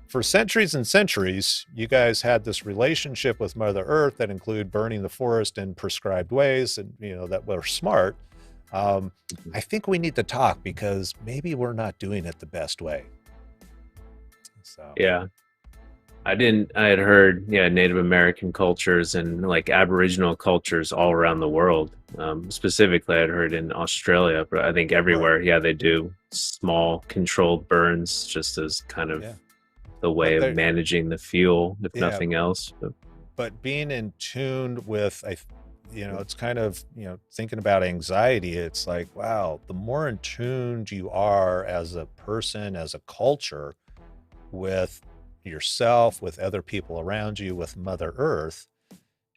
for centuries and centuries, you guys had this relationship with Mother Earth that include burning the forest in prescribed ways, and that were smart. Um, Mhm. I think we need to talk, because maybe we're not doing it the best way. So Yeah. I had heard, yeah, Native American cultures and like Aboriginal cultures all around the world. Specifically, I'd heard in Australia, but I think right, everywhere, yeah, they do small controlled burns just as kind of yeah, the way but of there, managing the fuel, if yeah, nothing else. But, but being in tune with, it's kind of, thinking about anxiety, it's like, wow, the more in tuned you are as a person, as a culture, with yourself, with other people around you, with Mother Earth,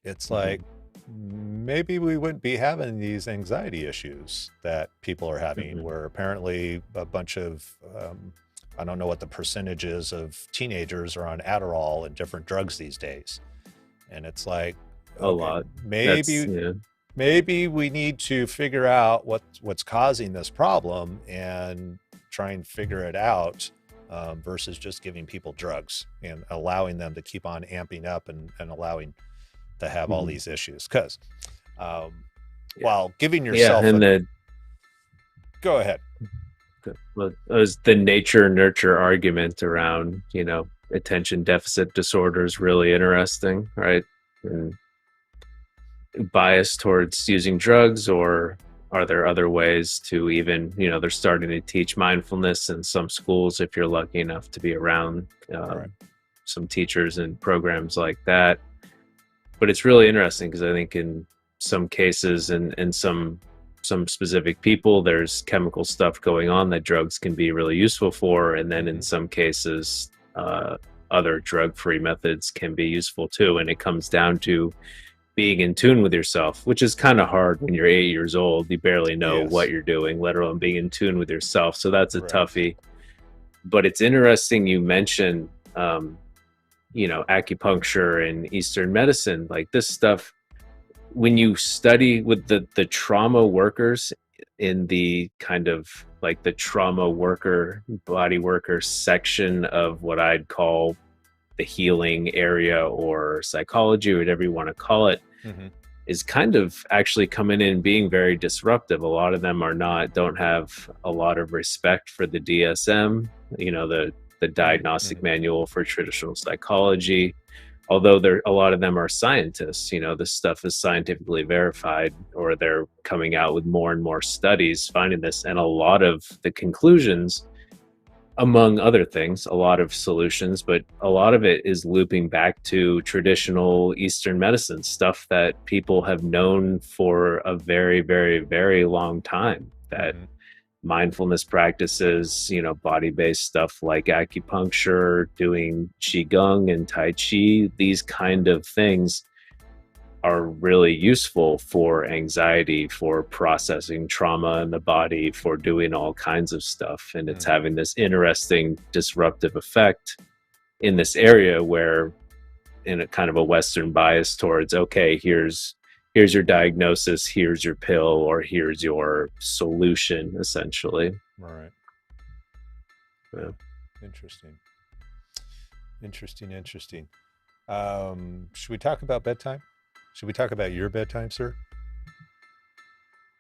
it's like Hmm. maybe we wouldn't be having these anxiety issues that people are having, Hmm. where apparently a bunch of, I don't know what the percentage is of teenagers are on Adderall and different drugs these days. And it's like, A okay, lot. That's maybe yeah. maybe we need to figure out what's causing this problem and try and figure it out, versus just giving people drugs and allowing them to keep on amping up and allowing to have all Hmm. these issues. Because um, Yeah. while giving Yeah, yourself and a, the go ahead. well, it was the nature nurture argument around, attention deficit disorder is really interesting, right? And bias towards using drugs, or are there other ways to even, they're starting to teach mindfulness in some schools if you're lucky enough to be around Right. some teachers and programs like that. But it's really interesting because I think in some cases and some specific people, there's chemical stuff going on that drugs can be really useful for, and then in Hmm. some cases, other drug-free methods can be useful too. And it comes down to being in tune with yourself, which is kind of hard when you're 8 years old. You barely know what Yes. you're doing, let alone being in tune with yourself. So that's a Right. toughie. But it's interesting you mentioned, acupuncture and Eastern medicine, like this stuff. When you study with the trauma workers in the kind of like the trauma worker, body worker section of what I'd call the healing area or psychology, or whatever you want to call it, Hmm. is kind of actually coming in and being very disruptive. A lot of them don't have a lot of respect for the DSM, the diagnostic Hmm. manual for traditional psychology. Although a lot of them are scientists, this stuff is scientifically verified, or they're coming out with more and more studies finding this, and a lot of the conclusions, among other things, a lot of solutions, but a lot of it is looping back to traditional Eastern medicine stuff that people have known for a very, very, very long time. That Hmm. mindfulness practices, body based stuff like acupuncture, doing Qigong and Tai Chi, these kind of things are really useful for anxiety, for processing trauma in the body, for doing all kinds of stuff. And it's Hmm. having this interesting disruptive effect in this area where, in a kind of a Western bias towards, okay, here's your diagnosis, here's your pill, or here's your solution, essentially. Right. Yeah. Interesting. Interesting. Interesting. Should we talk about bedtime? Should we talk about your bedtime, sir?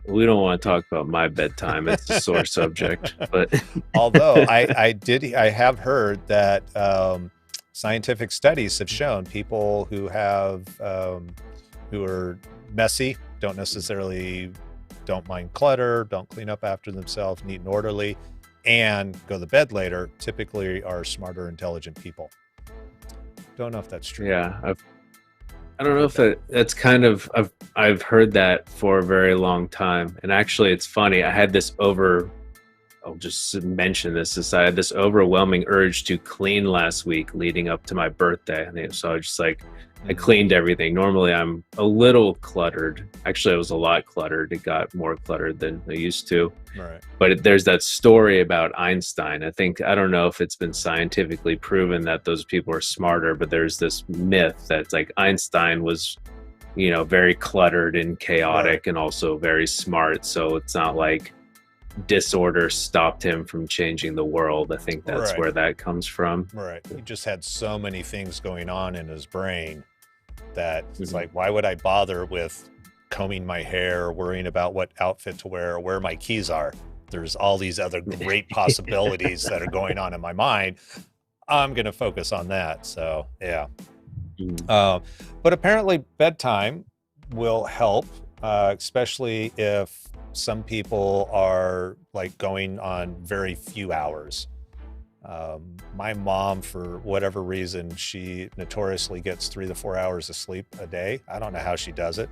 We don't want to talk about my bedtime. It's a sore subject, but Although I have heard that scientific studies have shown people who are messy, don't mind clutter, don't clean up after themselves, neat and orderly, and go to bed later, typically are smarter, intelligent people. Don't know if that's true. yeah, I don't know if that's kind of I've heard that for a very long time. And actually, it's funny. I'll just mention this. I had this overwhelming urge to clean last week leading up to my birthday. And so I was just like, I Hmm. cleaned everything. Normally, I'm a little cluttered. Actually, I was a lot cluttered. It got more cluttered than I used to. Right. But there's that story about Einstein. I don't know if it's been scientifically proven that those people are smarter, but there's this myth that's like Einstein was, very cluttered and Right. chaotic and also very smart. So it's not like disorder stopped him from changing the world. I think that's Right. where that comes from. Right. He just had so many things going on in his brain that it's Mhm. like, why would I bother with combing my hair, worrying about what outfit to wear, or where my keys are? There's all these other great possibilities that are going on in my mind. I'm going to focus on that. So, yeah. Mhm. Uh, but apparently, bedtime will help, especially if some people are like going on very few hours. My mom, for whatever reason, she notoriously gets 3 to 4 hours of sleep a day. I don't know how she does it,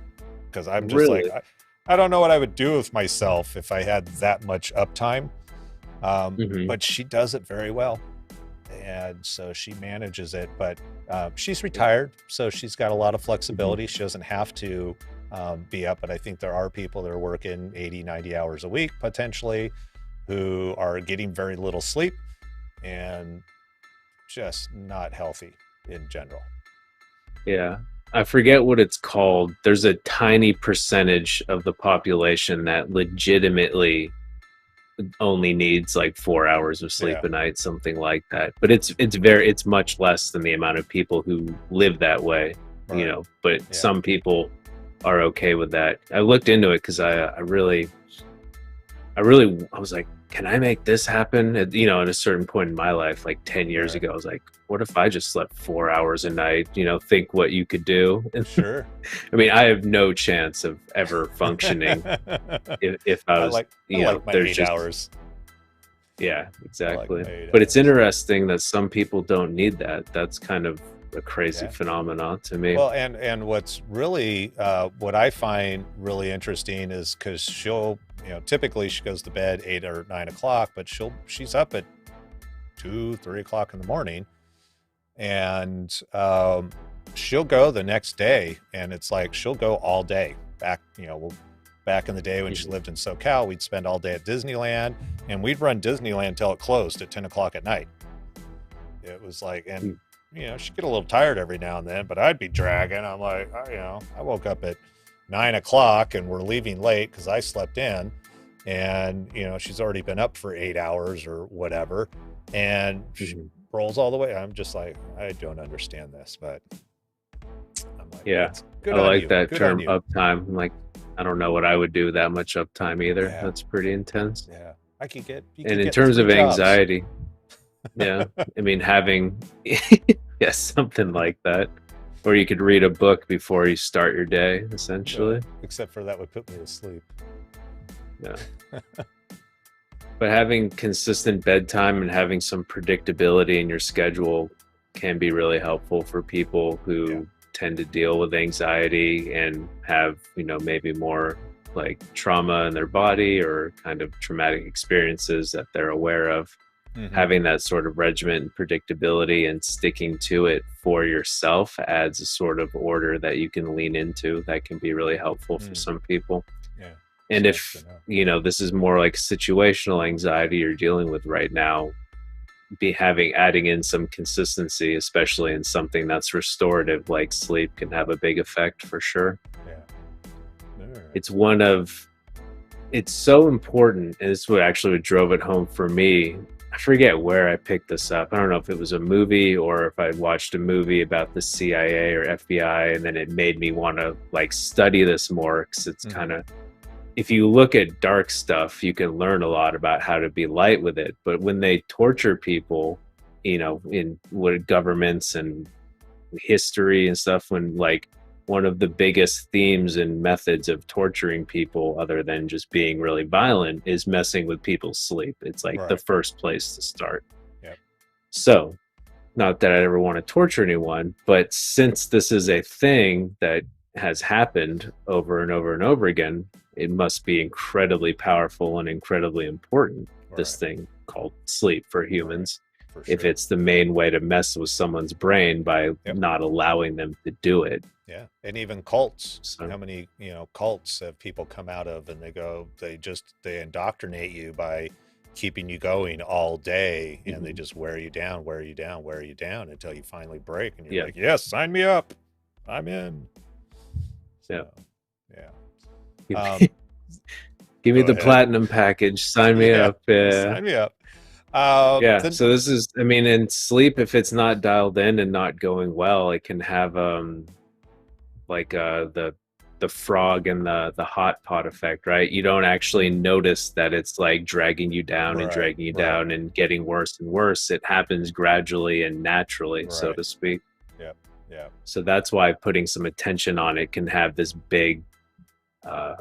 because I'm just like, Really? I don't know what I would do with myself if I had that much uptime. Hmm. But she does it very well. and so she manages it. But she's retired, so she's got a lot of Mhm. flexibility. She doesn't have to be up, but I think there are people that are working 80, 90 hours a week potentially who are getting very little sleep and just not healthy in general. Yeah. I forget what it's called. There's a tiny percentage of the population that legitimately only needs like 4 hours of sleep Yeah, a night, something like that. But it's much less than the amount of people who live that way, you right. know. But Yeah. some people are okay with that. I looked into it because I was like, can I make this happen? At a certain point in my life, like 10 years Right. ago, I was like, what if I just slept 4 hours a night? Think what you could do. And Sure. I mean, I have no chance of ever functioning if I I was, like I like my there's 8 hours. just, yeah, I like my exactly. eight But it's hours. interesting that some people don't need that. That's kind of a crazy Yeah. phenomenon to me. Well, and what's really what I find really interesting is because she'll, typically she goes to bed 8 or 9 o'clock, but she's up at 2, 3 o'clock in the morning, and she'll go the next day, and it's like she'll go all day. Back in the day when she Mhm. lived in SoCal, we'd spend all day at Disneyland, and we'd run Disneyland till it closed at 10 o'clock at night. It was like, and Mm. she'd get a little tired every now and then, but I'd be dragging. I'm like, I woke up at 9 o'clock and we're leaving late because I slept in, and she's already been up for 8 hours or whatever, and she Mhm. rolls all the way. I'm just like, I don't understand this, but I'm like, Yeah, that's I good on like you. that Good on term you. uptime. I'm like, I don't know what I would do with that much uptime either. Yeah, That's pretty intense. yeah. You And could in get terms three of jobs. anxiety, yeah, I mean, having, yes, something like that. Or you could read a book before you start your day, essentially. Except for that would put me to sleep. Yeah. But having consistent bedtime and having some predictability in your schedule can be really helpful for people Yeah. who tend to deal with anxiety and have, maybe more like trauma in their body or kind of traumatic experiences that they're aware of. Hmm. Having that sort of regimen and predictability and sticking to it for yourself adds a sort of order that you can lean into that can be really helpful for Mm, some people. yeah, it's And nice to if, know. this is more like situational anxiety you're dealing with right now, adding in some consistency, especially in something that's restorative like sleep, can have a big effect for sure. Yeah. All right. It's one of it's so important, and this is what drove it home for me. I forget where I picked this up. I don't know if it was a movie or if I'd watched a movie about the CIA or FBI, and then it made me want to like study this more because it's kind Hmm. of, if you look at dark stuff, you can learn a lot about how to be light with it. But when they torture people, in what governments and history and stuff, when like one of the biggest themes and methods of torturing people, other than just being really violent, is messing with people's sleep. It's like the Right. first place to start. Yep. So, not that I ever want to torture anyone, but since this is a thing that has happened over and over and over again, it must be incredibly powerful and incredibly important, this Right. thing called sleep for Right. humans, For if sure. it's the main way to mess with someone's brain by Yep. not allowing them to do it. Yeah. And even cults. So, How many, cults have people come out of, and they indoctrinate you by keeping you going all day, and they mhm. just wear you down, wear you down, wear you down until you finally break and you're Yeah, like, yes, sign me up. I'm in. yeah. So, yeah. Give Um, me, give me Go the ahead. platinum package. Sign me Yeah. up. Yeah. Sign me up. Yeah, The so this is, I mean, in sleep, if it's not dialed in and not going well, it can have like the frog and the hot pot effect, right? You don't actually Mm, notice that it's like right, dragging you right, down and getting worse and worse. It happens gradually and naturally, so right. to speak. Yep, yep. So that's why putting some attention on it can have this big uh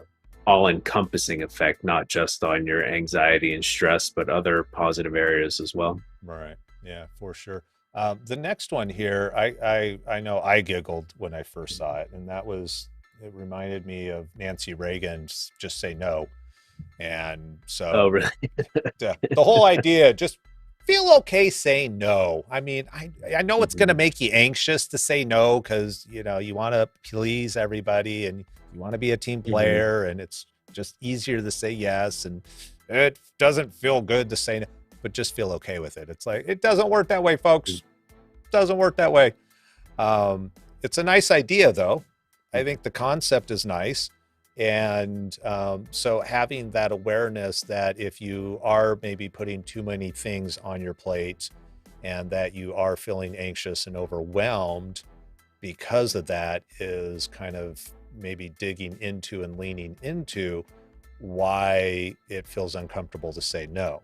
all-encompassing effect, not just on your anxiety and stress, but other positive areas as well. Right. Yeah, for sure. The next one here, I know I giggled when I first saw it, and it reminded me of Nancy Reagan's "Just Say No," and Oh, so really? the whole idea, just feel okay saying no. I mean, I know it's going to make you anxious to say no because, you know, you want to please everybody and you want to be a team player, and it's just easier to say yes, and it doesn't feel good to say no, but just feel okay with it. It's like, it doesn't work that way, folks. It doesn't work that way. It's a nice idea, though. I think the concept is nice. And so having that awareness that if you are maybe putting too many things on your plate and that you are feeling anxious and overwhelmed because of that, is kind of maybe digging into and leaning into why it feels uncomfortable to say no.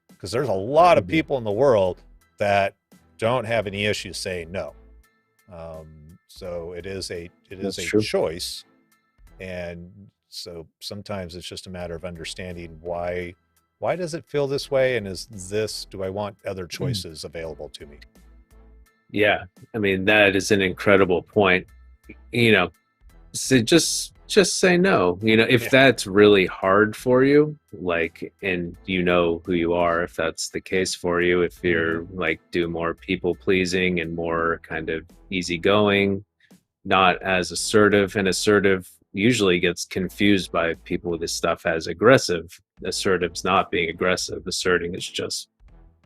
Because there's a lot of people in the world that don't have any issues saying no. So it is a choice. And so sometimes it's just a matter of understanding why does it feel this way, and do I want other choices available to me? Yeah, I mean, that is an incredible point. You know, so just say no. You know, if that's really hard for you, like, and you know who you are, if that's the case for you, if you're like do more people pleasing and more kind of easygoing, not as assertive, and assertive usually gets confused by people with this stuff as aggressive. Assertive's not being aggressive. Asserting is just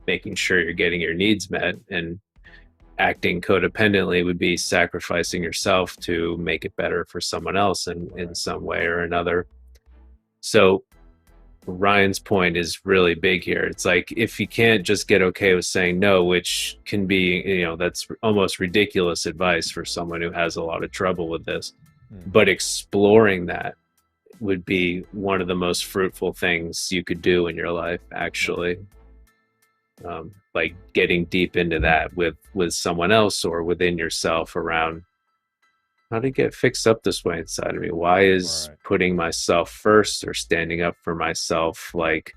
making sure you're getting your needs met, and acting codependently would be sacrificing yourself to make it better for someone else in some way or another. So Ryan's point is really big here. It's like, if you can't just get okay with saying no, which can be, you know, that's almost ridiculous advice for someone who has a lot of trouble with this. But exploring that would be one of the most fruitful things you could do in your life, actually. Like getting deep into that with someone else or within yourself around, how to get fixed up this way inside of me? Why is putting myself first or standing up for myself like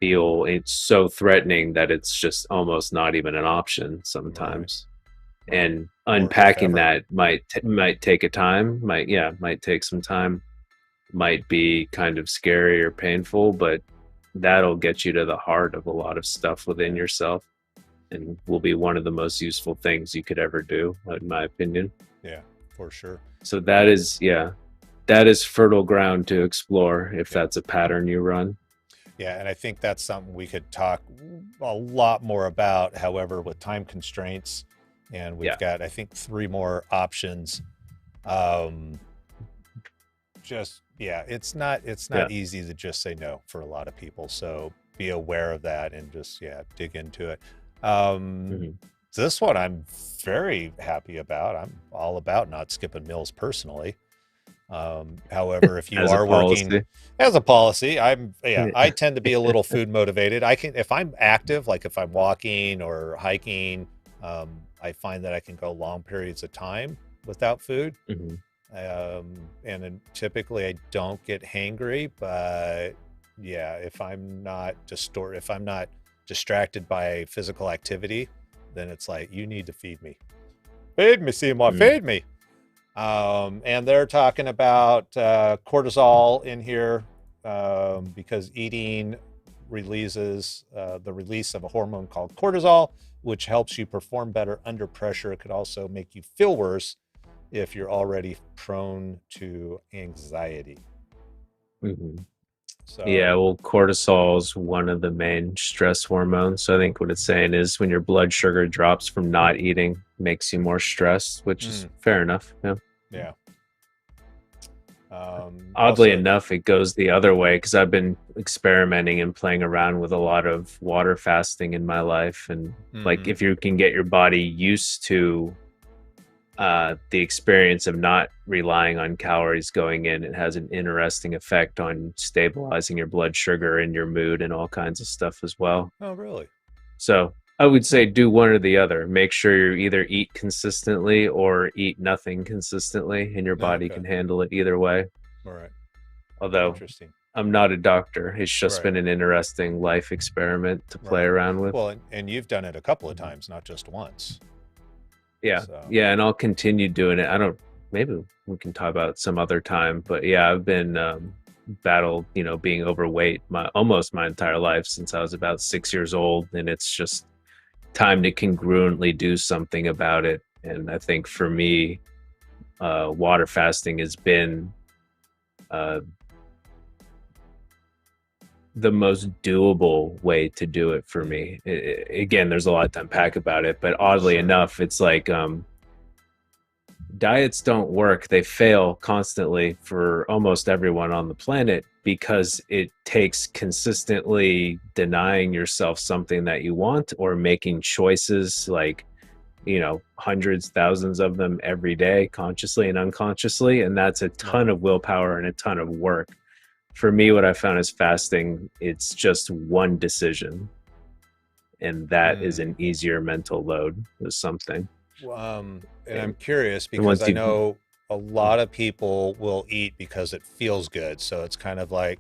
feel it's so threatening that it's just almost not even an option sometimes? And unpacking that might take a time, might take some time, might be kind of scary or painful, but that'll get you to the heart of a lot of stuff within yourself, and will be one of the most useful things you could ever do, in my opinion. Yeah, for sure. So that is fertile ground to explore if that's a pattern you run. Yeah, and I think that's something we could talk a lot more about. However, with time constraints, and we've got, I think, 3 more options. It's not easy to just say no for a lot of people. So be aware of that and just dig into it. This one I'm very happy about. I'm all about not skipping meals personally. However, if you are working as a policy, I tend to be a little food motivated. If I'm active, like if I'm walking or hiking, I find that I can go long periods of time without food. And then typically I don't get hangry, but if I'm not distracted by physical activity, then it's like, you need to feed me, Seymour, feed me. And they're talking about cortisol in here, because eating releases the release of a hormone called cortisol, which helps you perform better under pressure. It could also make you feel worse if you're already prone to anxiety. So, well, cortisol is one of the main stress hormones. So I think what it's saying is when your blood sugar drops from not eating, makes you more stressed, which is fair enough. Oddly enough, it goes the other way, because I've been experimenting and playing around with a lot of water fasting in my life. And like, if you can get your body used to the experience of not relying on calories going in, it has an interesting effect on stabilizing your blood sugar and your mood and all kinds of stuff as well. Oh, really? So I would say do one or the other. Make sure you either eat consistently or eat nothing consistently, and your body can handle it either way. All right. Although interesting. I'm not a doctor. It's just been an interesting life experiment to play around with. Well, and you've done it a couple of times, not just once. And I'll continue doing it. Maybe we can talk about it some other time, but I've been battled, you know, being overweight almost my entire life since I was about 6 years old, and it's just time to congruently do something about it. And I think for me, water fasting has been uh, the most doable way to do it for me. Again, there's a lot to unpack about it, but oddly enough, it's like diets don't work. They fail constantly for almost everyone on the planet because it takes consistently denying yourself something that you want or making choices like, you know, hundreds, thousands of them every day, consciously and unconsciously. And that's a ton of willpower and a ton of work. For me, what I found is fasting, it's just one decision. And that is an easier mental load with something. And I'm curious because I know a lot of people will eat because it feels good. So it's kind of like,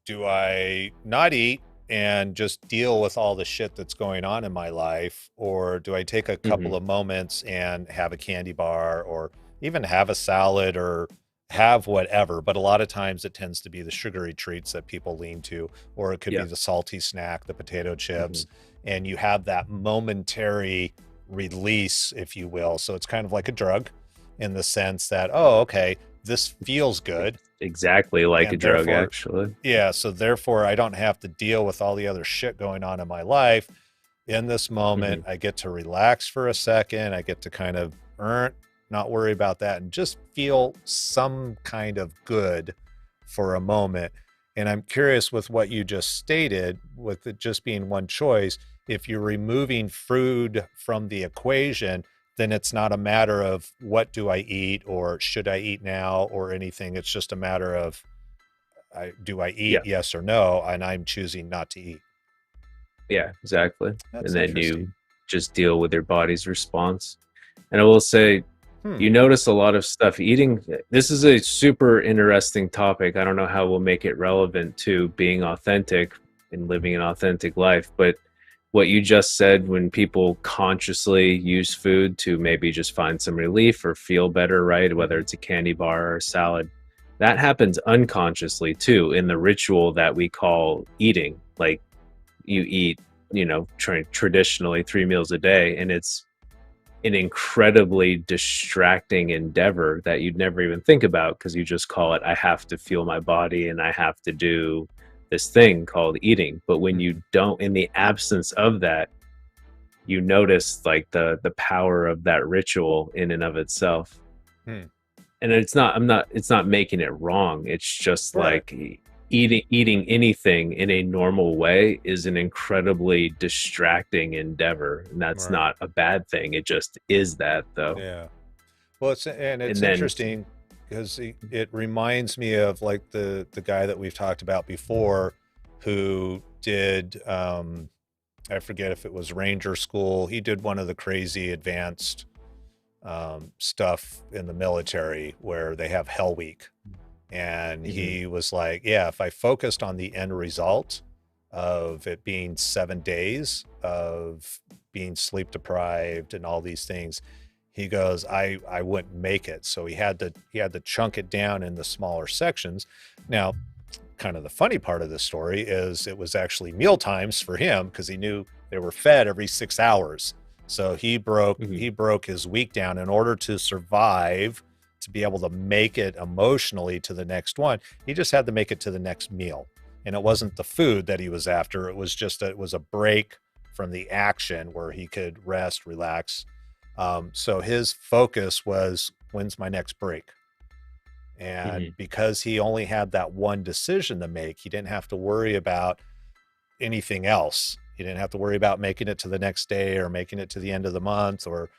do I not eat and just deal with all the shit that's going on in my life? Or do I take a couple of moments and have a candy bar or even have a salad or have whatever? But a lot of times it tends to be the sugary treats that people lean to, or it could be the salty snack, the potato chips, and you have that momentary release, if you will. So it's kind of like a drug in the sense that, oh, okay, this feels good. Exactly like a drug, actually. Yeah. So therefore, I don't have to deal with all the other shit going on in my life. In this moment, I get to relax for a second. I get to kind of not worry about that and just feel some kind of good for a moment. And I'm curious with what you just stated, with it just being one choice, if you're removing food from the equation, then it's not a matter of what do I eat or should I eat now or anything. It's just a matter of do I eat, yes or no, and I'm choosing not to eat. Yeah, exactly. That's and then you just deal with your body's response. And I will say, you notice a lot of stuff eating. This is a super interesting topic. I don't know how we'll make it relevant to being authentic and living an authentic life, but what you just said, when people consciously use food to maybe just find some relief or feel better, right? Whether it's a candy bar or a salad, that happens unconsciously too in the ritual that we call eating. Like you eat, you know, traditionally 3 meals a day, and it's an incredibly distracting endeavor that you'd never even think about because you just call it, I have to fuel my body and I have to do this thing called eating. But when you don't, in the absence of that, you notice like the power of that ritual in and of itself. And it's not making it wrong. It's just like eating anything in a normal way is an incredibly distracting endeavor, and that's not a bad thing. It just is that, though. Yeah. Well, it's interesting because it reminds me of like the guy that we've talked about before who did I forget if it was Ranger School. He did one of the crazy advanced stuff in the military where they have Hell Week. And he was like, yeah, if I focused on the end result of it being 7 days of being sleep deprived and all these things, he goes, I wouldn't make it. So he had to chunk it down in the smaller sections. Now, kind of the funny part of this story is it was actually meal times for him because he knew they were fed every 6 hours. So he broke his week down in order to survive, to be able to make it emotionally to the next one. He just had to make it to the next meal. And it wasn't the food that he was after. It was just it was a break from the action where he could rest, relax. So his focus was, when's my next break? And because he only had that one decision to make, he didn't have to worry about anything else. He didn't have to worry about making it to the next day or making it to the end of the month, or,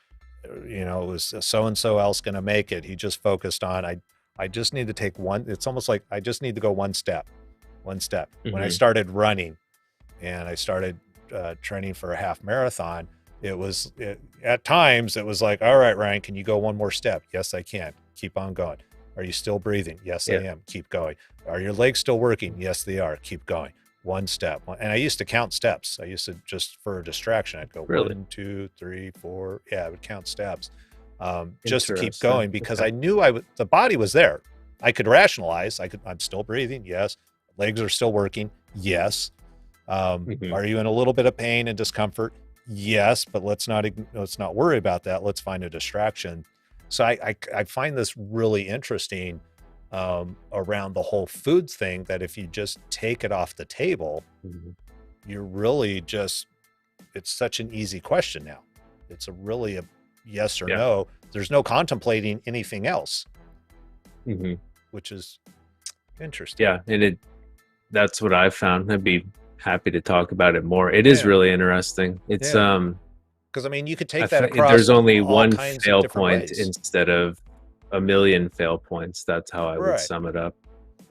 you know, was so-and-so else going to make it. He just focused on, I just need to take one. It's almost like I just need to go one step. When I started running and I started training for a half marathon, at times it was like, all right, Ryan, can you go one more step? Yes, I can. Keep on going. Are you still breathing? Yes, I am. Keep going. Are your legs still working? Yes, they are. Keep going. One step. And I used to count steps. I used to, just for a distraction, I'd go 1, 2, 3, 4. Yeah, I would count steps just to keep going because I knew the body was there. I could rationalize. I'm still breathing. Yes. Legs are still working. Yes. Are you in a little bit of pain and discomfort? Yes, but let's not worry about that. Let's find a distraction. So I find this really interesting around the whole foods thing, that if you just take it off the table, you're really just, it's such an easy question now. It's really a yes or no. There's no contemplating anything else, which is interesting. Yeah, and that's what I've found. I'd be happy to talk about it more. It is really interesting. It's because I mean, you could take that across. There's only one fail point instead of a million fail points. That's how I would sum it up.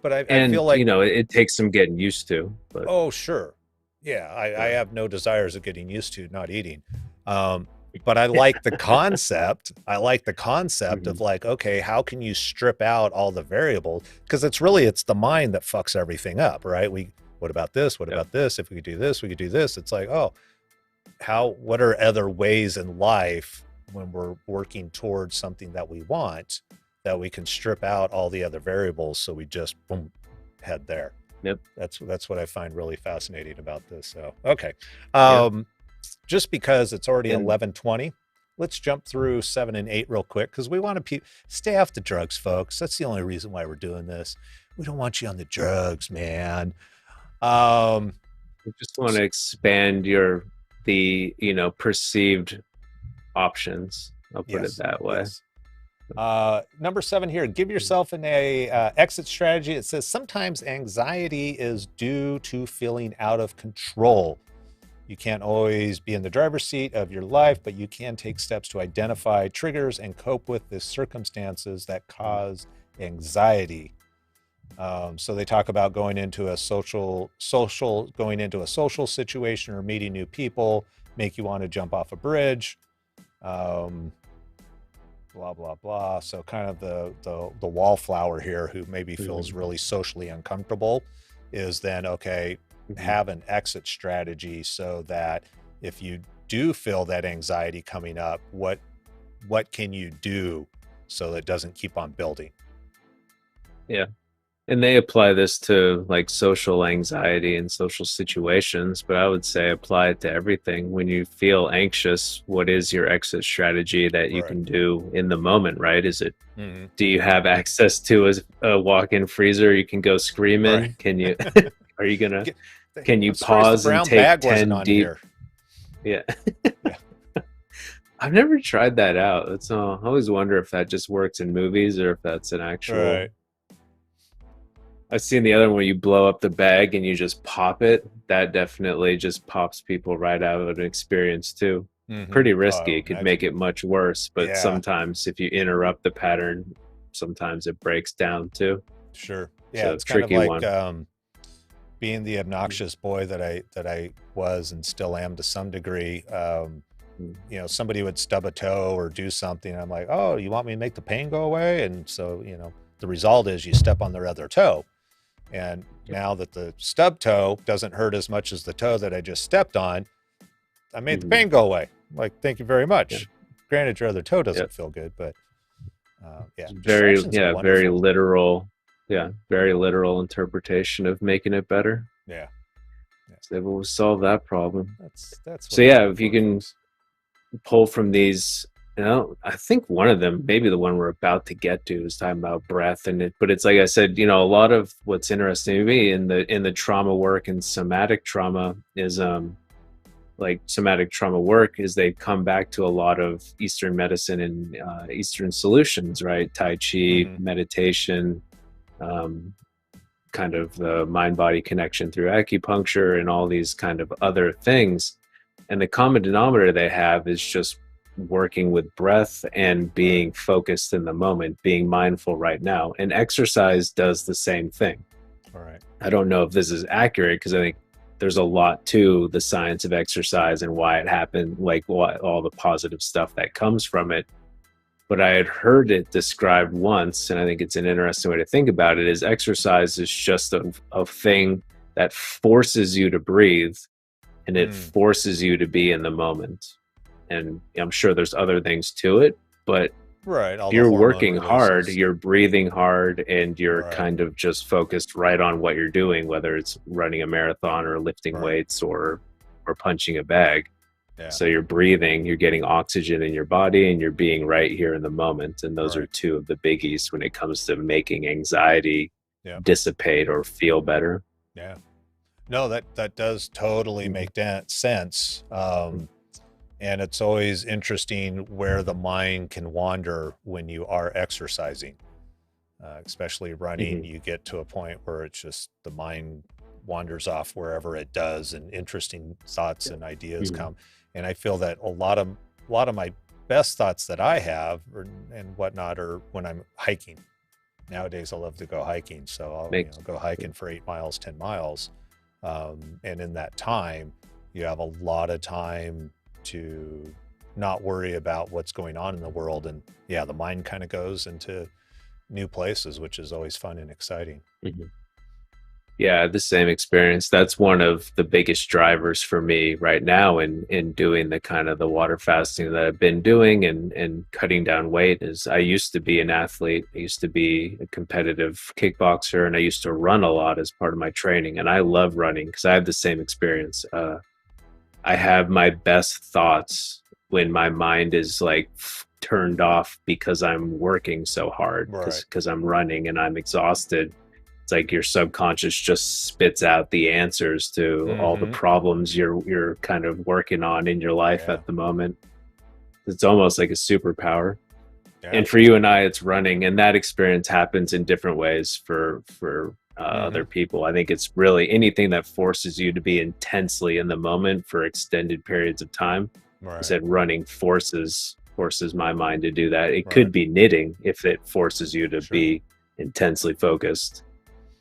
But I feel like, it takes some getting used to. But oh, sure. Yeah, I have no desires of getting used to not eating. But I like the concept. I like the concept of like, okay, how can you strip out all the variables? Because it's the mind that fucks everything up, right? What about this? What about this? If we could do this, we could do this. It's like, oh, what are other ways in life when we're working towards something that we want, that we can strip out all the other variables, so we just boom, head there. Yep. That's what I find really fascinating about this. So, okay. Just because it's already 11:20, let's jump through 7 and 8 real quick, because we want to stay off the drugs, folks. That's the only reason why we're doing this. We don't want you on the drugs, man. We just want to expand the perceived options. I'll put it that way. Number 7 here, give yourself an exit strategy. It says sometimes anxiety is due to feeling out of control. You can't always be in the driver's seat of your life, but you can take steps to identify triggers and cope with the circumstances that cause anxiety. So they talk about going into a social situation or meeting new people, make you want to jump off a bridge, blah, blah, blah. So kind of the wallflower here, who maybe feels really socially uncomfortable, is then, okay, have an exit strategy, so that if you do feel that anxiety coming up, what can you do so that it doesn't keep on building? Yeah. And they apply this to like social anxiety and social situations, but I would say apply it to everything. When you feel anxious, what is your exit strategy that you can do in the moment, right? Is it, do you have access to a walk-in freezer you can go scream in? Can you, are you gonna, can you pause and take 10 deep? Yeah. I've never tried that out. I always wonder if that just works in movies or if that's an actual. I've seen the other one where you blow up the bag and you just pop it. That definitely just pops people right out of an experience too. Pretty risky. It could make it much worse, but sometimes if you interrupt the pattern, sometimes it breaks down too. Sure. Yeah, so it's kind of like being the obnoxious boy that I was and still am to some degree. Somebody would stub a toe or do something. I'm like, oh, you want me to make the pain go away? And so, the result is you step on their other toe. And now that the stub toe doesn't hurt as much as the toe that I just stepped on, I made the pain go away. Like, thank you very much. Granted, your other toe doesn't feel good, but very literal. Yeah, very literal interpretation of making it better. Yeah. So they've always solved that problem. That's so yeah, if you can pull from these, I think one of them, maybe the one we're about to get to, is talking about breath, but it's like I said, a lot of what's interesting to me in the trauma work and somatic trauma is like somatic trauma work is they come back to a lot of Eastern medicine and Eastern solutions, right? Tai Chi, meditation, kind of the mind-body connection through acupuncture and all these kind of other things. And the common denominator they have is just working with breath and being focused in the moment, being mindful right now. And exercise does the same thing. All right. I don't know if this is accurate, because I think there's a lot to the science of exercise and why it happened, like all the positive stuff that comes from it. But I had heard it described once, and I think it's an interesting way to think about it, is exercise is just a thing that forces you to breathe, and it forces you to be in the moment. And I'm sure there's other things to it, but Right. All the You're hormone working hard, releases. you're breathing hard, and you're Right. kind of just focused right on what you're doing, whether it's running a marathon or lifting Right. weights or punching a bag. Yeah. So you're breathing, you're getting oxygen in your body, and you're being right here in the moment. And those are Right. two of the biggies when it comes to making anxiety Yeah. dissipate or feel better. Yeah. No, that does totally Mhm. make sense. And it's always interesting where the mind can wander when you are exercising, especially running. Mhm. You get to a point where it's just the mind wanders off wherever it does, and interesting thoughts and ideas Mhm. come. And I feel that a lot of my best thoughts that I have and whatnot are when I'm hiking. Nowadays, I love to go hiking, so I'll Makes go hiking for 8 miles, 10 miles, and in that time, you have a lot of time to not worry about what's going on in the world, and yeah, the mind kind of goes into new places, which is always fun and exciting. Mhm. Yeah, the same experience. That's one of the biggest drivers for me right now in doing the kind of the water fasting that I've been doing and cutting down weight is I used to be an athlete. I used to be a competitive kickboxer and I used to run a lot as part of my training. And I love running because I have the same experience. I have my best thoughts when my mind is like turned off because I'm working so hard Right. because I'm running and I'm exhausted. It's like your subconscious just spits out the answers to all the Mm-hmm. problems you're kind of working on in your life Yeah. at the moment. It's almost like a superpower. Yeah. And for you and I, it's running, and that experience happens in different ways for Mm-hmm. other people. I think it's really anything that forces you to be intensely in the moment for extended periods of time. I Right. said running forces my mind to do that. It Right. could be knitting if it forces you to Sure. be intensely focused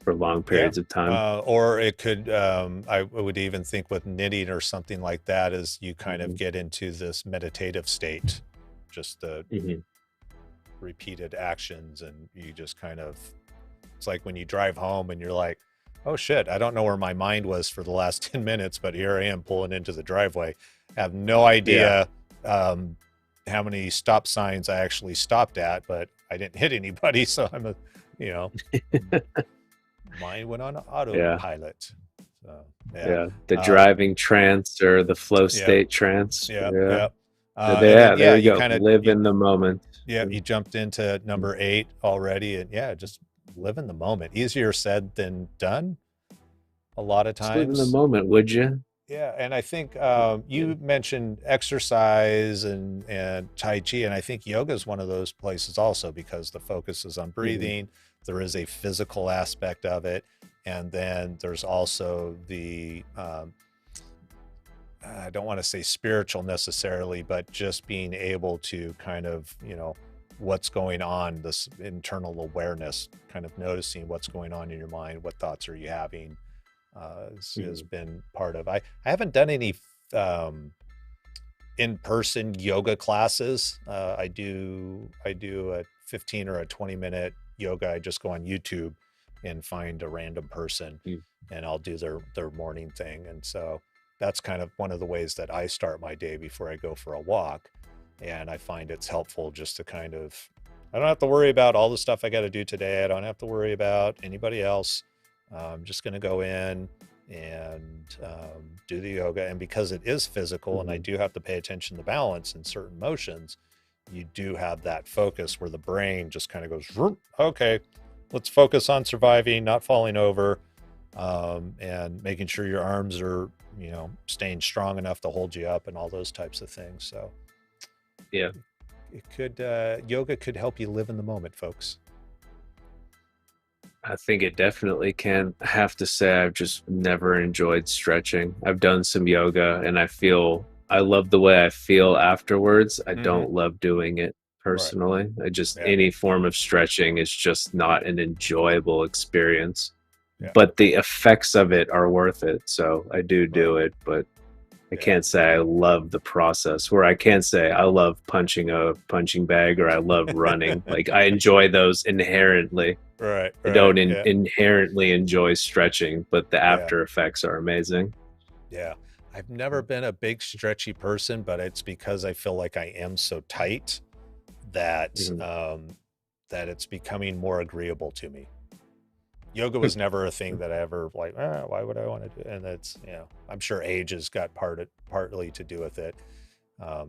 for long Yeah. periods of time. Or it could, I would even think with knitting or something like that, is you kind of Hmm. get into this meditative state, just the Hmm. repeated actions, and you just kind of, it's like when you drive home and you're like, oh shit, I don't know where my mind was for the last 10 minutes, but here I am pulling into the driveway. I have no Yeah. idea um, how many stop signs I actually stopped at, but I didn't hit anybody. So you know, mine went on Yeah. autopilot. So, yeah. Yeah. The Um, driving trance or the flow yeah. state trance. Yeah. Yeah. Yeah. And Yeah. then, There yeah, you you go. kind of, Live in the moment. yeah, Mm, you jumped into mm. number 8 already. And yeah, just live in the moment. Easier said than done a lot of Just live in the times. moment, would you? Yeah, and I think Yeah. you mentioned exercise and Tai Chi, and I think yoga is one of those places also because the focus is on Mhm. breathing. There is a physical aspect of it, and then there's also the I don't want to say spiritual necessarily, but just being able to kind of, what's going on, this internal awareness, kind of noticing what's going on in your mind, what thoughts are you having, has Mhm. been part of. I haven't done any um, in-person yoga classes. I do a 15 or a 20-minute yoga. I just go on YouTube and find a random person, Mm. and I'll do their morning thing. And so that's kind of one of the ways that I start my day before I go for a walk. And I find it's helpful just to kind of, I don't have to worry about all the stuff I got to do today. I don't have to worry about anybody else. I'm just going to go in and do the yoga. And because it is physical and I Mhm. do have to pay attention to balance in certain motions, you do have that focus where the brain just kind of goes, "Vroom, okay, let's focus on surviving, not falling over, and making sure your arms are, staying strong enough to hold you up and all those types of things." So Yeah. yoga could help you live in the moment, folks. I think it definitely can. I have to say, I've just never enjoyed stretching. I've done some yoga and I love the way I feel afterwards. I Hmm. don't love doing it Right. personally. I just, Yeah. any form of stretching is just not an enjoyable experience, Yeah. but the effects of it are worth it. So I Right. do it, but I Yeah. can't say I love the process where I can't say I love punching a punching bag or I love running. Like I enjoy those inherently. Right. I Right. don't Yeah. inherently enjoy stretching, but the Yeah. after effects are amazing. Yeah. I've never been a big stretchy person, but it's because I feel like I am so tight that Mhm. that it's becoming more agreeable to me. Yoga was never a thing that I ever like, why would I want to do? And it's, I'm sure age has got partly to do with it.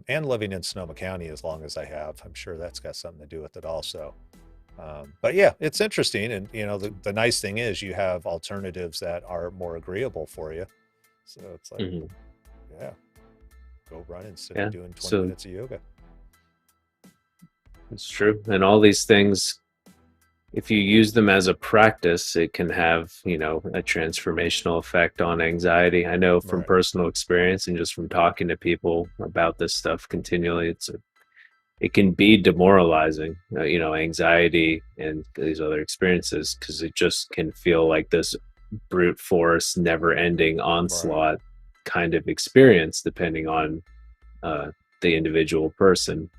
And living in Sonoma County as long as I have, I'm sure that's got something to do with it also. But yeah, it's interesting. And, the nice thing is you have alternatives that are more agreeable for you. So it's like, Mhm. yeah, go run instead of Yeah. doing 20 So minutes of yoga. it's true. And all these things, if you use them as a practice, it can have, a transformational effect on anxiety. I know from Right. personal experience and just from talking to people about this stuff continually, it can be demoralizing, anxiety and these other experiences, because it just can feel like this brute force, never ending Right. onslaught kind of experience, depending on uh, the individual person.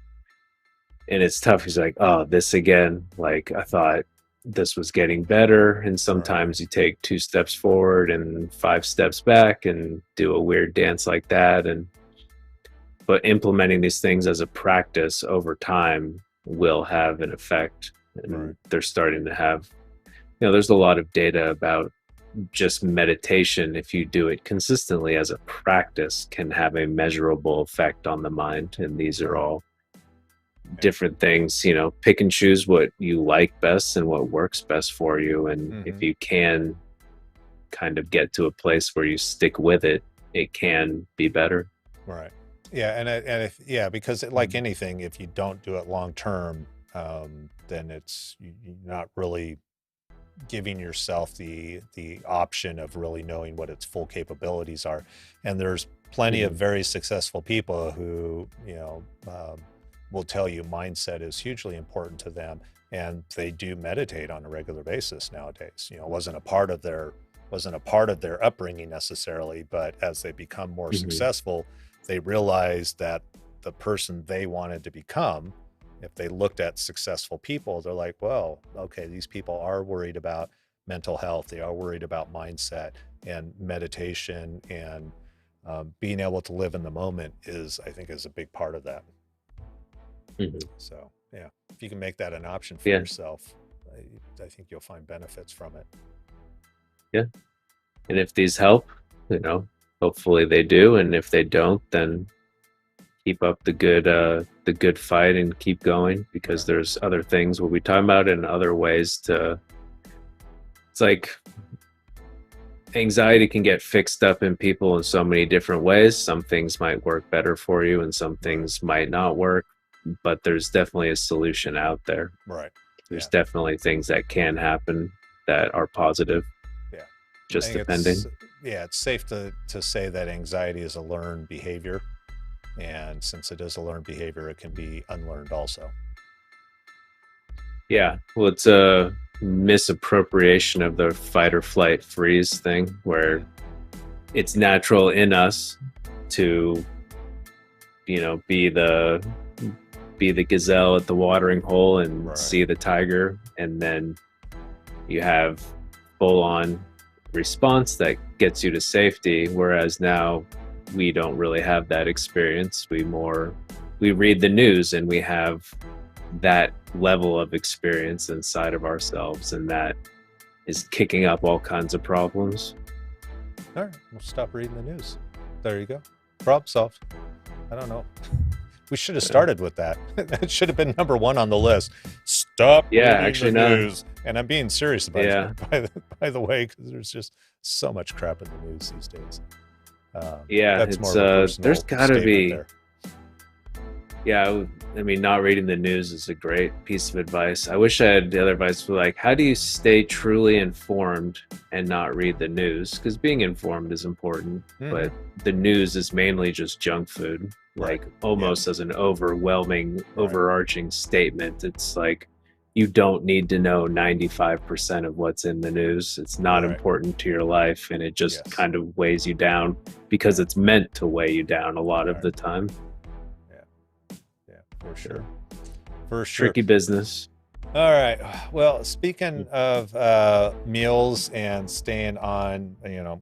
And it's tough. He's like, oh, this again. Like, I thought this was getting better. And Right. sometimes you take 2 steps forward and 5 steps back and do a weird dance like that. But implementing these things as a practice over time will have an effect. Right. And they're starting to have, there's a lot of data about just meditation, if you do it consistently as a practice, can have a measurable effect on the mind. And these are Right. all Yeah. different things. Pick and choose what you like best and what works best for you. And if Mhm. you can kind of get to a place where you stick with it, it can be better. Right. Yeah, and if because like anything, if you don't do it long term, then you're not really giving yourself the option of really knowing what its full capabilities are. And there's plenty of Mhm. very successful people who will tell you mindset is hugely important to them, and they do meditate on a regular basis nowadays. It wasn't a part of their upbringing necessarily, but as they become more Mhm. successful, they realize that the person they wanted to become, if they looked at successful people, they're like, well, okay, these people are worried about mental health. They are worried about mindset, and meditation and being able to live in the moment I think, is a big part of that. Mhm. So, yeah, if you can make that an option for Yeah. yourself, I think you'll find benefits from it. Yeah. And if these help, you know, hopefully they do. And if they don't, then keep up the good fight and keep going, Yeah. because there's other things we'll be talking about and other ways to. It's like anxiety can get fixed up in people in so many different ways. Some things might work better for you and some Right. things might not work, but there's definitely a solution out there. Right. There's Yeah. definitely things that can happen that are positive, Yeah. I just think it's depending. yeah, it's safe to say that anxiety is a learned behavior, and since it is a learned behavior, it can be unlearned also. Yeah, well, it's a misappropriation of the fight or flight freeze thing, where Mm. it's natural in us to, be the gazelle at the watering hole and Right. see the tiger, and then you have full on response that gets you to safety. Whereas now we don't really have that experience. We read the news and we have that level of experience inside of ourselves, and that is kicking up all kinds of problems. All right, we'll stop reading the news. There you go. Problem solved. I don't know. We should have Yeah, started with that. That should have been number one on the list. Stop yeah, reading the actually, no, news. And I'm being serious yeah, by the way, because there's just so much crap in the news these days. yeah. That's more It's of a there's personal gotta statement be. there. Yeah, I mean, not reading the news is a great piece of advice. I wish I had the other advice for, like, how do you stay truly informed and not read the news? Because being informed is important, Hmm. but the news is mainly just junk food, Right. like Yeah. almost as an overwhelming, Right. overarching statement. It's like you don't need to know 95% of what's in the news. It's not Right. important to your life, and it just Yes. kind of weighs you down because Yeah. it's meant to weigh you down a lot of Right. the time. Yeah. Yeah. For Yeah. sure. For sure. Tricky business. All right. Well, speaking of meals and staying on,